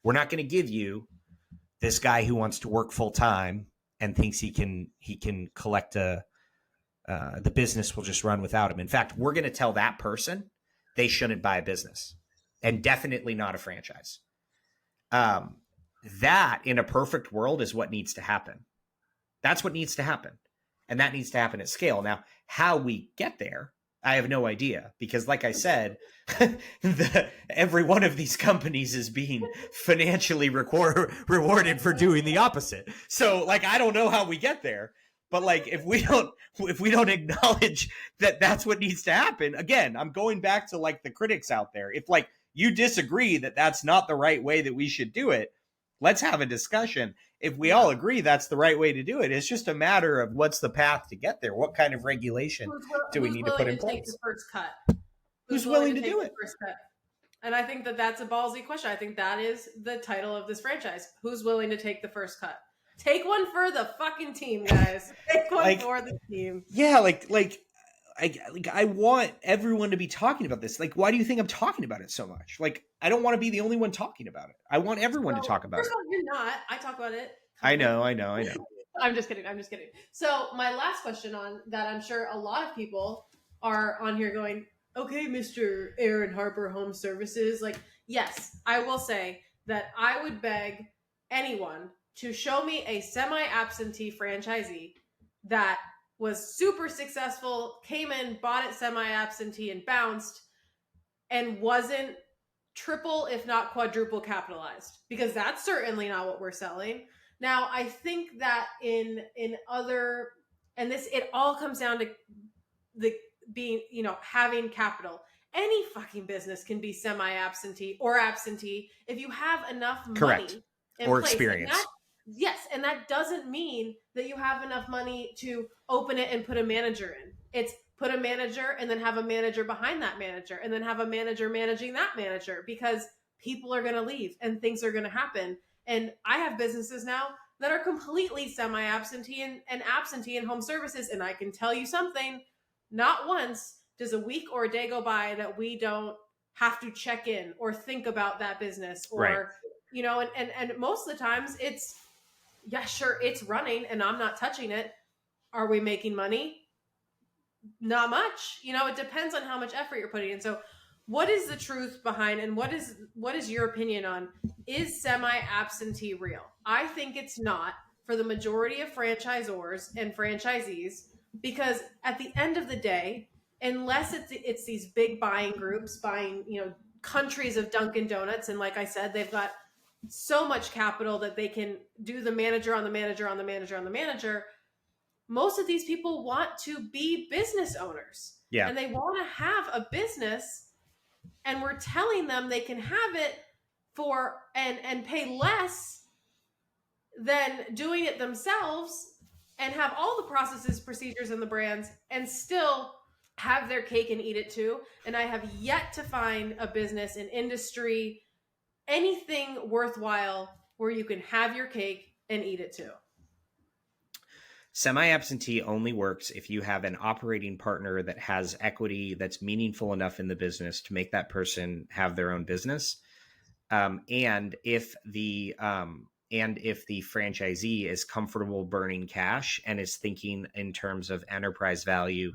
We're not going to give you this guy who wants to work full time and thinks he can collect the business will just run without him. In fact, we're going to tell that person they shouldn't buy a business, and definitely not a franchise. That in a perfect world is what needs to happen. That's what needs to happen. And that needs to happen at scale. Now, how we get there, I have no idea, because like I said, every one of these companies is being financially rewarded for doing the opposite. So like, I don't know how we get there, but like, if we don't acknowledge that that's what needs to happen, again, I'm going back to like the critics out there. If like you disagree that that's not the right way that we should do it, let's have a discussion. If we all agree that's the right way to do it, it's just a matter of what's the path to get there. What kind of regulation do we need to put in place? Take the first cut? Who's willing to do it? First cut? And I think that that's a ballsy question. I think that is the title of this franchise. Who's willing to take the first cut? Take one for the fucking team, guys. Take one for the team. Yeah, I want everyone to be talking about this. Like, why do you think I'm talking about it so much? Like, I don't want to be the only one talking about it. I want everyone to talk about it. First of all, you're not. I talk about it. I know. I'm just kidding. So my last question on that, I'm sure a lot of people are on here going, okay, Mr. Aaron Harper Home Services. Like, yes, I will say that I would beg anyone to show me a semi-absentee franchisee that was super successful, came in, bought it semi-absentee and bounced, and wasn't triple, if not quadruple capitalized, because that's certainly not what we're selling. Now, I think that in other, and this, it all comes down to the being, having capital. Any fucking business can be semi-absentee or absentee if you have enough money or experience. Yes, and that doesn't mean that you have enough money to open it and put a manager in. It's put a manager and then have a manager behind that manager and then have a manager managing that manager, because people are going to leave and things are going to happen. And I have businesses now that are completely semi-absentee and absentee in home services. And I can tell you something, not once does a week or a day go by that we don't have to check in or think about that business or, and most of the times it's, yeah, sure, it's running and I'm not touching it. Are we making money? Not much. It depends on how much effort you're putting in. So what is the truth behind, and what is your opinion on, is semi-absentee real? I think it's not for the majority of franchisors and franchisees, because at the end of the day, unless it's these big buying groups buying, countries of Dunkin' Donuts, and like I said, they've got so much capital that they can do the manager on the manager on the manager on the manager. Most of these people want to be business owners. Yeah. And they want to have a business, and we're telling them they can have it for and pay less than doing it themselves and have all the processes, procedures, and the brands and still have their cake and eat it too. And I have yet to find a business, an industry, anything worthwhile where you can have your cake and eat it too. Semi-absentee only works if you have an operating partner that has equity that's meaningful enough in the business to make that person have their own business. And if the franchisee is comfortable burning cash and is thinking in terms of enterprise value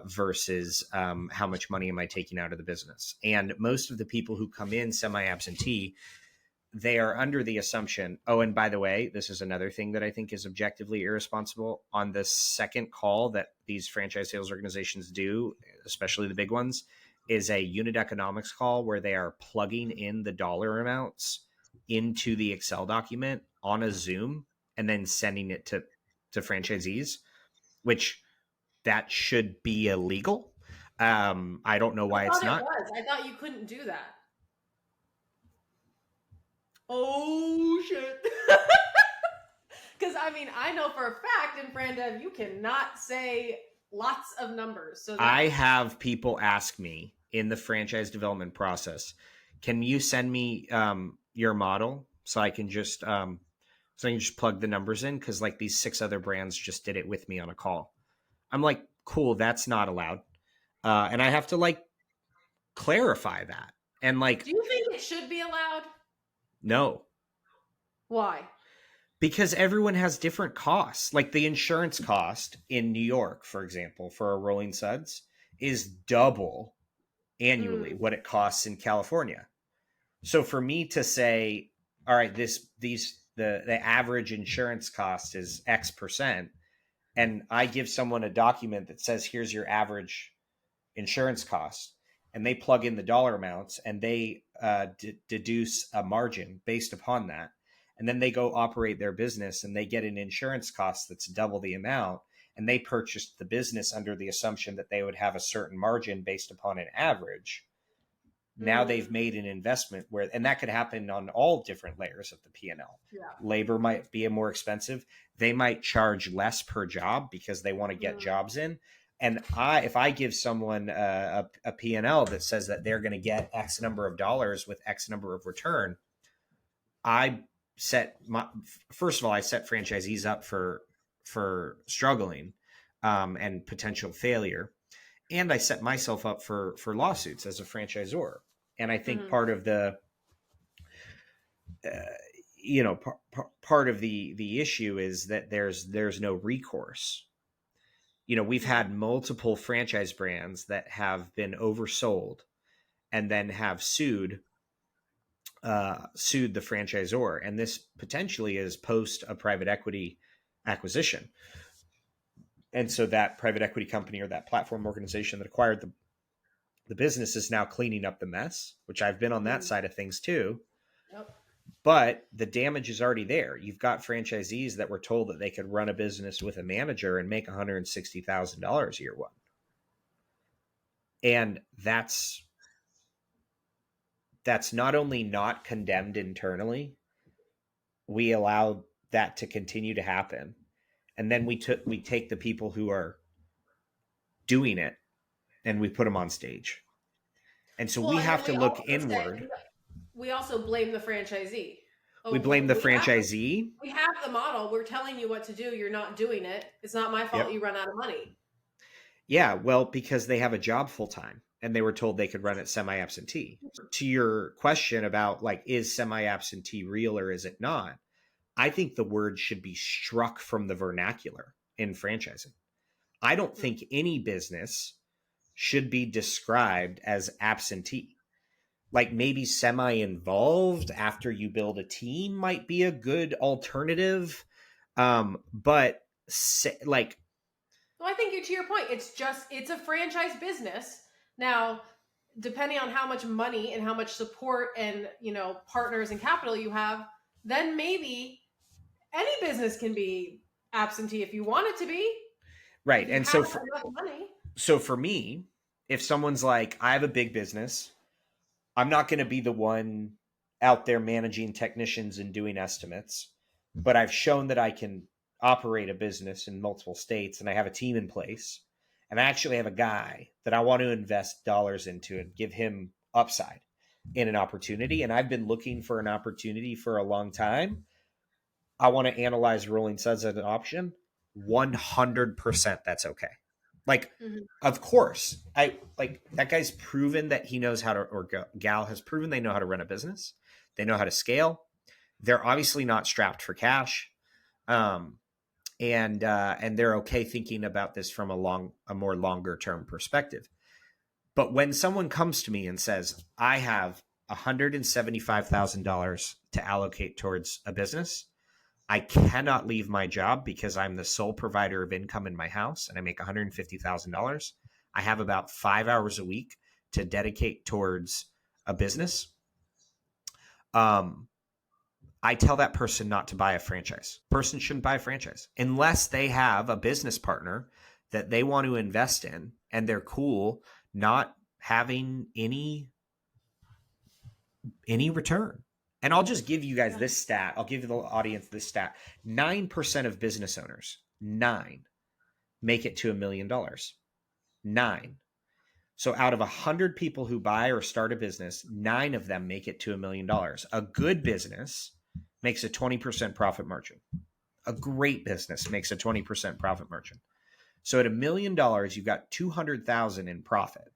versus how much money am I taking out of the business. And most of the people who come in semi-absentee, they are under the assumption, oh, and by the way, this is another thing that I think is objectively irresponsible. On the second call that these franchise sales organizations do, especially the big ones, is a unit economics call where they are plugging in the dollar amounts into the Excel document on a Zoom and then sending it to franchisees, which that should be illegal. I don't know why it's not. I thought you couldn't do that. Oh, shit. Because, I know for a fact in FranDev, you cannot say lots of numbers. So I have people ask me in the franchise development process, can you send me your model so I can just plug the numbers in? Because like these 6 other brands just did it with me on a call. I'm like, cool, that's not allowed. And I have to like clarify that. And like, Do you think it should be allowed? no, Why? because everyone has different costs. Like the insurance cost in New York, for example, for a Rolling Suds is double annually what it costs in California. So for me to say, all right, the average insurance cost is X percent, and I give someone a document that says here's your average insurance cost, and they plug in the dollar amounts and they deduce a margin based upon that, and then they go operate their business and they get an insurance cost that's double the amount, and they purchased the business under the assumption that they would have a certain margin based upon an average. Now they've made an investment where, and that could happen on all different layers of the P&L. Yeah. Labor might be more expensive. They might charge less per job because they want to get jobs in. And if I give someone a P&L that says that they're going to get X number of dollars with X number of return, first of all, I set franchisees up for struggling and potential failure. And I set myself up for lawsuits as a franchisor. And I think part of the, part of the issue is that there's no recourse. We've had multiple franchise brands that have been oversold and then have sued the franchisor. And this potentially is post a private equity acquisition. And so that private equity company or that platform organization that acquired the business is now cleaning up the mess, which I've been on that side of things too. Yep. But the damage is already there. You've got franchisees that were told that they could run a business with a manager and make $160,000 year one. And that's not only not condemned internally, we allow that to continue to happen. And then we take the people who are doing it and we put them on stage. And so we have to look inward. We also blame the franchisee. We blame the franchisee. We have the model. We're telling you what to do. You're not doing it. It's not my fault you run out of money. Yeah, well, because they have a job full time and they were told they could run it semi-absentee. To your question about like, is semi-absentee real or is it not? I think the word should be struck from the vernacular in franchising. I don't think any business should be described as absentee. Like maybe semi-involved after you build a team might be a good alternative. But like, well, I think to your point, it's a franchise business. Now, depending on how much money and how much support and, partners and capital you have, then maybe any business can be absentee if you want it to be. Right. And so for me, if someone's like, I have a big business, I'm not going to be the one out there managing technicians and doing estimates, but I've shown that I can operate a business in multiple states and I have a team in place. And I actually have a guy that I want to invest dollars into and give him upside in an opportunity. And I've been looking for an opportunity for a long time. I want to analyze Rolling Suds as an option. 100% that's okay. Like, of course, that guy's proven that he knows how to, or gal has proven they know how to run a business. They know how to scale. They're obviously not strapped for cash. And they're okay thinking about this from a more longer term perspective. But when someone comes to me and says, I have $175,000 to allocate towards a business, I cannot leave my job because I'm the sole provider of income in my house and I make $150,000. I have about 5 hours a week to dedicate towards a business. I tell that person not to buy a franchise. Person shouldn't buy a franchise unless they have a business partner that they want to invest in and they're cool not having any return. And I'll just give you guys this stat. I'll give the audience this stat. 9% of business owners, 9, make it to $1 million. 9. So out of 100 people who buy or start a business, 9 of them make it to $1 million. A good business makes a 20% profit margin. A great business makes a 20% profit margin. So at $1 million, you've got 200,000 in profit.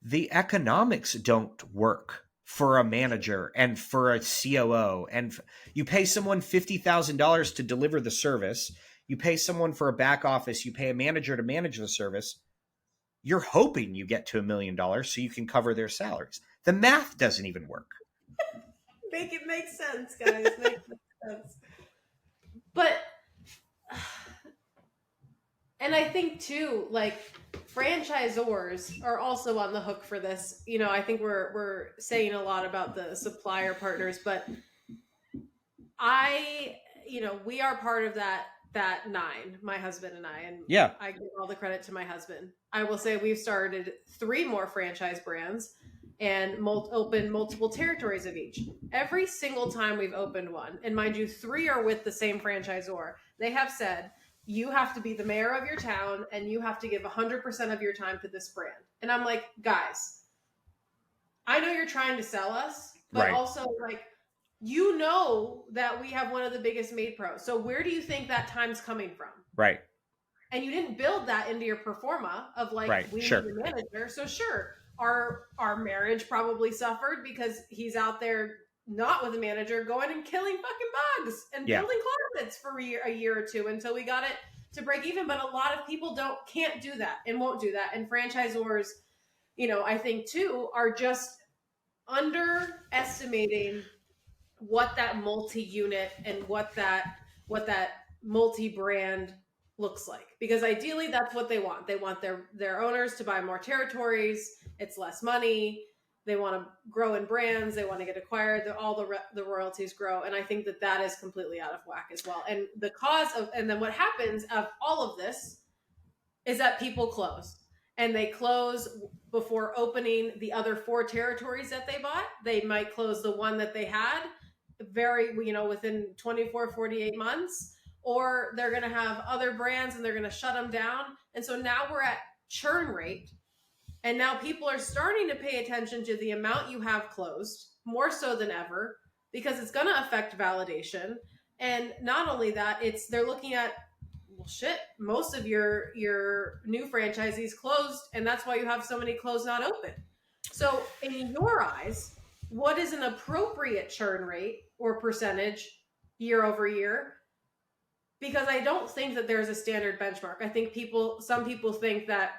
The economics don't work for a manager and for a COO. And you pay someone $50,000 to deliver the service. You pay someone for a back office. You pay a manager to manage the service. You're hoping you get to $1 million so you can cover their salaries. The math doesn't even work. Make it make sense, guys. Make it make sense. But, and I think too, like, franchisors are also on the hook for this. You know, I think we're saying a lot about the supplier partners, but we are part of that 9, my husband and I, and Yeah. I give all the credit to my husband. I will say we've started 3 more franchise brands and opened multiple territories of each. Every single time we've opened one, and mind you, 3 are with the same franchisor, they have said, you have to be the mayor of your town and you have to give 100% of your time to this brand. And I'm like, guys, I know you're trying to sell us, but Right. also, like, you know that we have one of the biggest maid pros. So where do you think that time's coming from? Right. And you didn't build that into your pro forma of like, Right. we Sure. need a manager. So sure, our marriage probably suffered because he's out there not with a manager going and killing fucking bugs and building closets for a year or 2 until we got it to break even. But a lot of people can't do that and won't do that. And franchisors, I think too, are just underestimating what that multi-unit and what that multi-brand looks like, because ideally that's what they want. They want their owners to buy more territories. It's less money. They want to grow in brands. They want to get acquired. All the royalties grow. And I think that is completely out of whack as well. And the cause of, and then what happens of all of this is that people close, and they close before opening the other 4 territories that they bought. They might close the one that they had within 24, 48 months, or they're going to have other brands and they're going to shut them down. And so now we're at churn rate. And now people are starting to pay attention to the amount you have closed more so than ever, because it's going to affect validation. And not only that, they're looking at, well, shit, most of your new franchisees closed, and that's why you have so many closed, not open. So in your eyes, what is an appropriate churn rate or percentage year over year? Because I don't think that there's a standard benchmark. I think some people think that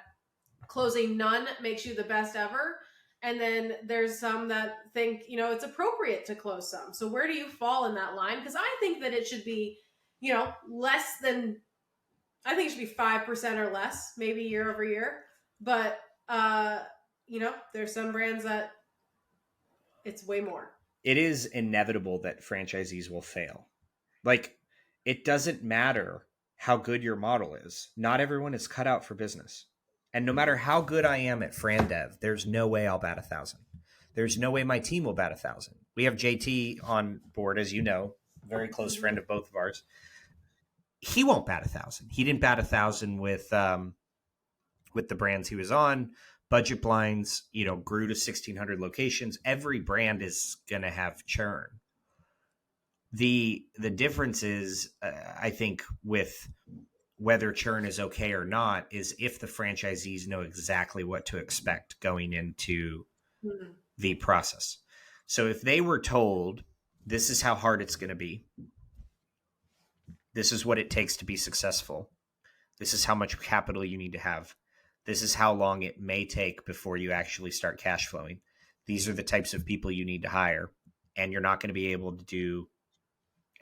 closing none makes you the best ever. And then there's some that think, it's appropriate to close some. So where do you fall in that line? Because I think that it should be, less than, I think it should be 5% or less, maybe year over year. But, there's some brands that it's way more. It is inevitable that franchisees will fail. Like, it doesn't matter how good your model is. Not everyone is cut out for business. And no matter how good I am at FranDev, there's no way I'll bat 1,000. There's no way my team will bat 1,000. We have JT on board, as you know, very close friend of both of ours. He won't bat 1,000. He didn't bat 1,000 with the brands he was on. Budget Blinds, grew to 1,600 locations. Every brand is going to have churn. The difference is, I think, with whether churn is okay or not, is if the franchisees know exactly what to expect going into the process. So if they were told, this is how hard it's going to be, this is what it takes to be successful, this is how much capital you need to have, this is how long it may take before you actually start cash flowing, these are the types of people you need to hire, and you're not going to be able to do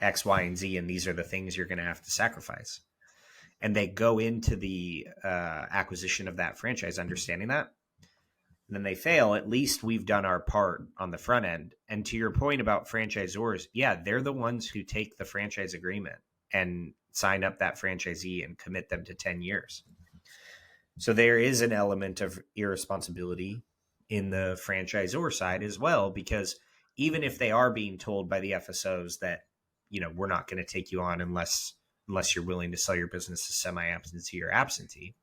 X, Y, and Z, and these are the things you're going to have to sacrifice. And they go into the acquisition of that franchise understanding that. And then they fail. At least we've done our part on the front end. And to your point about franchisors, yeah, they're the ones who take the franchise agreement and sign up that franchisee and commit them to 10 years. So there is an element of irresponsibility in the franchisor side as well, because even if they are being told by the FSOs that, we're not going to take you on unless you're willing to sell your business as semi-absentee or absentee,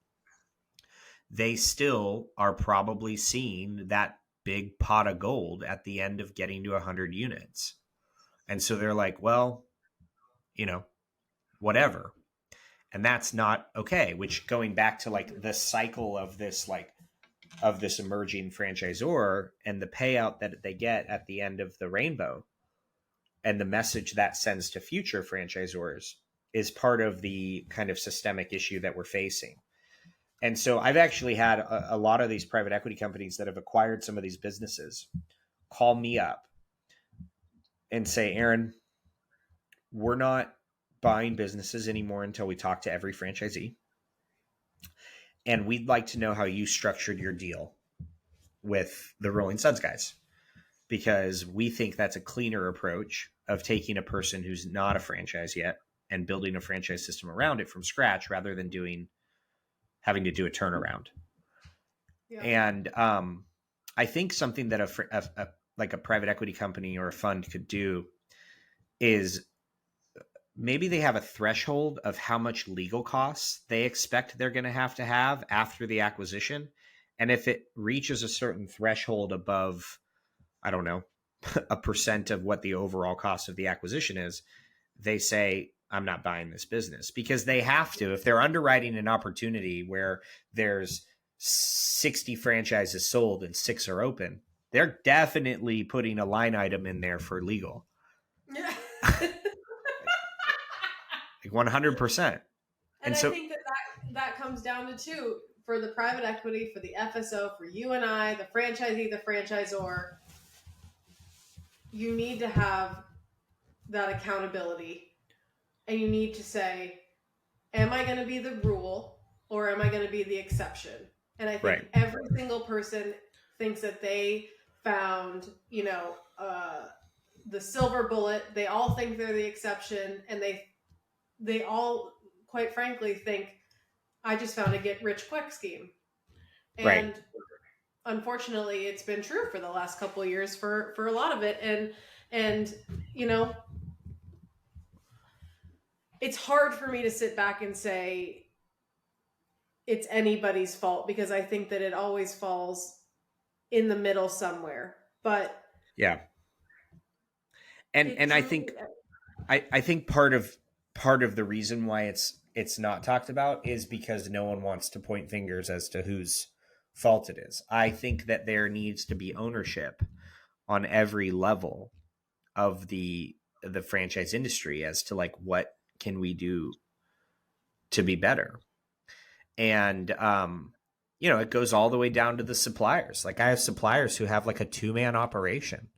they still are probably seeing that big pot of gold at the end of getting to 100 units. And so they're like, well, whatever. And that's not okay, which going back to like the cycle of this, like of this emerging franchisor and the payout that they get at the end of the rainbow and the message that sends to future franchisors is part of the kind of systemic issue that we're facing. And so I've actually had a lot of these private equity companies that have acquired some of these businesses call me up and say, Aaron, we're not buying businesses anymore until we talk to every franchisee. And we'd like to know how you structured your deal with the Rolling Suds guys, because we think that's a cleaner approach of taking a person who's not a franchise yet and building a franchise system around it from scratch rather than having to do a turnaround. Yeah. And I think something that like a private equity company or a fund could do is maybe they have a threshold of how much legal costs they expect they're going to have after the acquisition. And if it reaches a certain threshold above, I don't know, a percent of what the overall cost of the acquisition is, they say, I'm not buying this business, because they have to. If they're underwriting an opportunity where there's 60 franchises sold and 6 are open, they're definitely putting a line item in there for legal. Yeah. Like 100%. And so I think that comes down to two, for the private equity, for the FSO, for you and I, the franchisee, the franchisor, you need to have that accountability. And you need to say, am I going to be the rule or am I going to be the exception? And I think every single person thinks that they found, the silver bullet. They all think they're the exception, and they all, quite frankly, think, I just found a get-rich-quick scheme. And unfortunately, it's been true for the last couple of years for a lot of it. And it's hard for me to sit back and say it's anybody's fault, because I think that it always falls in the middle somewhere. But yeah. And I think part of the reason why it's not talked about is because no one wants to point fingers as to whose fault it is. I think that there needs to be ownership on every level of the franchise industry as to like, what can we do to be better? And it goes all the way down to the suppliers. Like, I have suppliers who have like a 2-man operation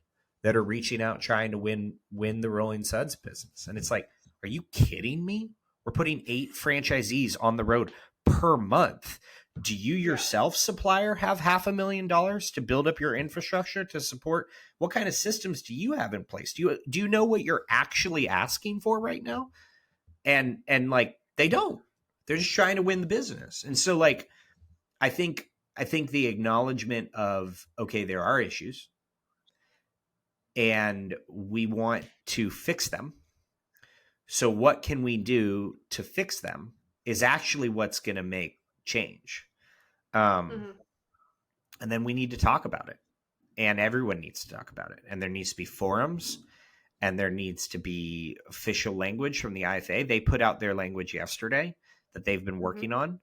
that are reaching out trying to win the Rolling Suds business. And it's like, are you kidding me? We're putting 8 franchisees on the road per month. Do you yourself, supplier, have $500,000 to build up your infrastructure to support? What kind of systems do you have in place? Do you know what you're actually asking for right now? And like, they don't. They're just trying to win the business. And so like, I think the acknowledgement of, okay, there are issues and we want to fix them. So what can we do to fix them is actually what's going to make change. And then we need to talk about it, and everyone needs to talk about it. And there needs to be forums, and there needs to be official language from the IFA. They put out their language yesterday that they've been working on.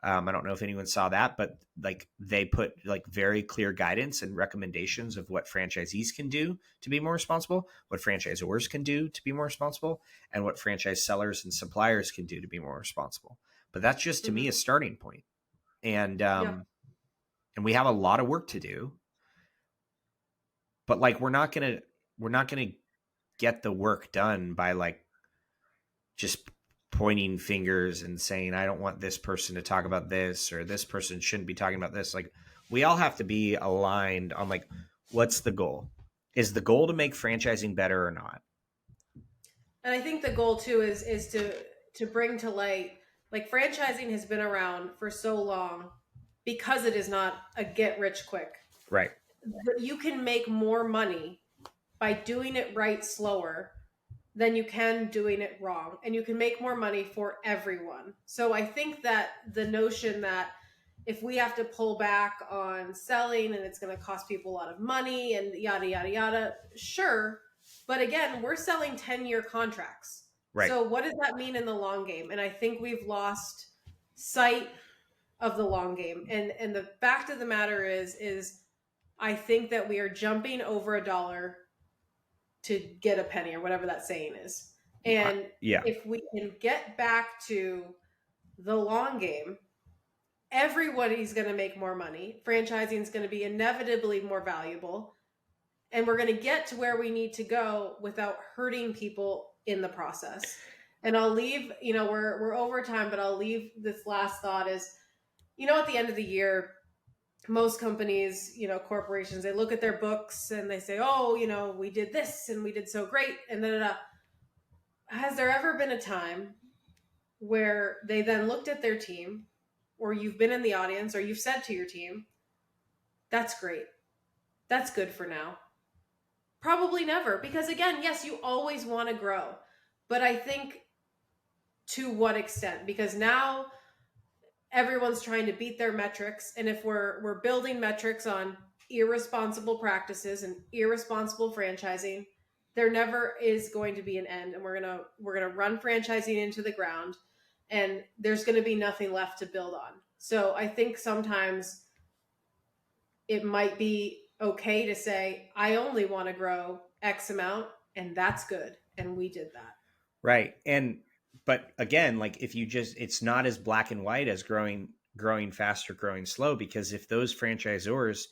I don't know if anyone saw that, but like, they put like very clear guidance and recommendations of what franchisees can do to be more responsible, what franchisors can do to be more responsible, and what franchise sellers and suppliers can do to be more responsible. But that's just, to me, a starting point. And we have a lot of work to do, but like, we're not gonna get the work done by like just pointing fingers and saying, I don't want this person to talk about this, or this person shouldn't be talking about this. Like, we all have to be aligned on like, what's the goal? Is the goal to make franchising better or not? And I think the goal too is to bring to light, like, franchising has been around for so long because it is not a get rich quick. Right. But you can make more money by doing it right slower than you can doing it wrong. And you can make more money for everyone. So I think that the notion that if we have to pull back on selling and it's going to cost people a lot of money and yada, yada, yada, sure. But again, we're selling 10-year contracts. Right. So what does that mean in the long game? And I think we've lost sight of the long game. And the fact of the matter is I think that we are jumping over $1 to get a penny, or whatever that saying is. And if we can get back to the long game, everybody's going to make more money. Franchising is going to be inevitably more valuable. And we're going to get to where we need to go without hurting people in the process. And I'll leave, we're over time, but I'll leave this last thought is, at the end of the year, most companies, corporations, they look at their books and they say, oh, we did this and we did so great. And then has there ever been a time where they then looked at their team, or you've been in the audience, or you've said to your team, that's great, that's good for now? Probably never. Because again, yes, you always want to grow, but I think to what extent? Because now everyone's trying to beat their metrics. And if we're building metrics on irresponsible practices and irresponsible franchising, there never is going to be an end. And we're gonna run franchising into the ground, and there's going to be nothing left to build on. So I think sometimes it might be okay to say, I only want to grow X amount, and that's good. And we did that. Right. But again, like it's not as black and white as growing fast or growing slow, because if those franchisors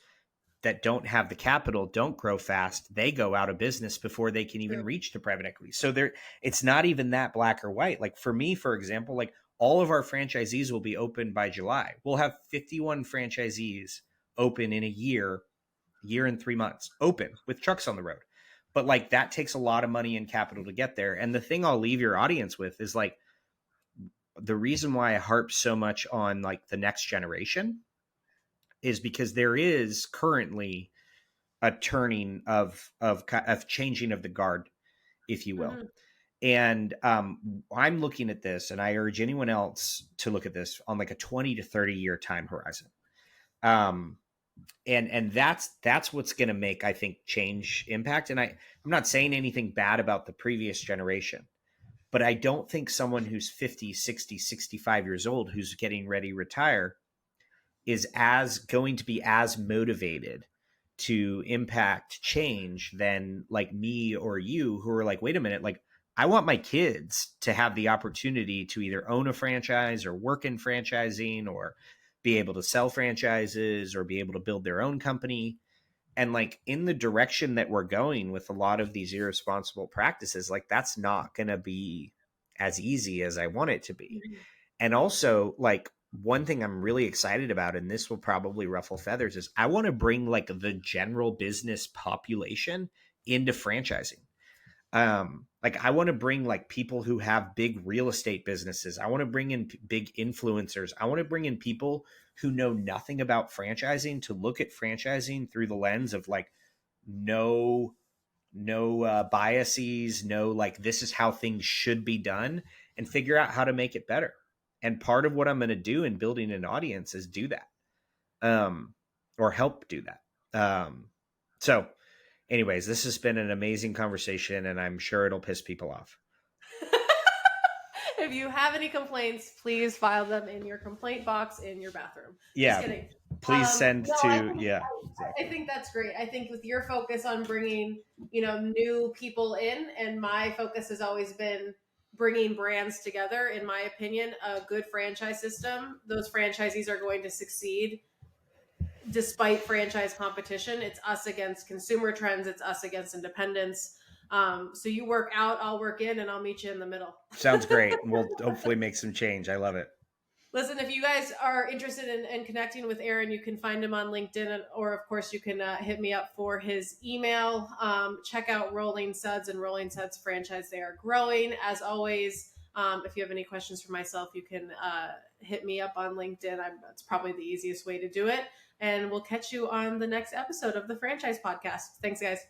that don't have the capital don't grow fast, they go out of business before they can even reach the private equity. So it's not even that black or white. Like for me, for example, like all of our franchisees will be open by July. We'll have 51 franchisees open in a year and 3 months, open with trucks on the road. But like that takes a lot of money and capital to get there. And the thing I'll leave your audience with is like, the reason why I harp so much on like the next generation is because there is currently a turning of changing of the guard, if you will. Mm-hmm. And I'm looking at this, and I urge anyone else to look at this on like a 20 to 30 year time horizon. And that's what's going to make, I think, change impact. And I'm not saying anything bad about the previous generation, but I don't think someone who's 50, 60, 65 years old, who's getting ready to retire, is going to be as motivated to impact change than like me or you, who are like, wait a minute, like I want my kids to have the opportunity to either own a franchise or work in franchising or be able to sell franchises or be able to build their own company. And like in the direction that we're going with a lot of these irresponsible practices, like that's not going to be as easy as I want it to be. Mm-hmm. And also like one thing I'm really excited about, and this will probably ruffle feathers, is I want to bring like the general business population into franchising. Like I want to bring like people who have big real estate businesses. I want to bring in big influencers. I want to bring in people who know nothing about franchising to look at franchising through the lens of like no biases, no like this is how things should be done, and figure out how to make it better. And part of what I'm going to do in building an audience is do that, or help do that. So anyways, this has been an amazing conversation, and I'm sure it'll piss people off. If you have any complaints, please file them in your complaint box in your bathroom. Yeah. Just kidding. Please send to, exactly. I think that's great. I think with your focus on bringing, new people in, and my focus has always been bringing brands together. In my opinion, a good franchise system, those franchisees are going to succeed despite franchise competition. It's us against consumer trends. It's us against independents. So you work out, I'll work in, and I'll meet you in the middle. Sounds great. We'll hopefully make some change. I love it. Listen, if you guys are interested in connecting with Aaron, you can find him on LinkedIn, or of course you can hit me up for his email. Check out Rolling Suds and Rolling Suds franchise. They are growing. As always, if you have any questions for myself, you can hit me up on LinkedIn. That's probably the easiest way to do it. And we'll catch you on the next episode of the Franchise Podcast. Thanks, guys.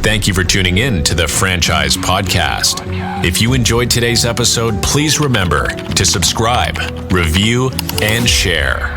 Thank you for tuning in to the Franchise Podcast. If you enjoyed today's episode, please remember to subscribe, review, and share.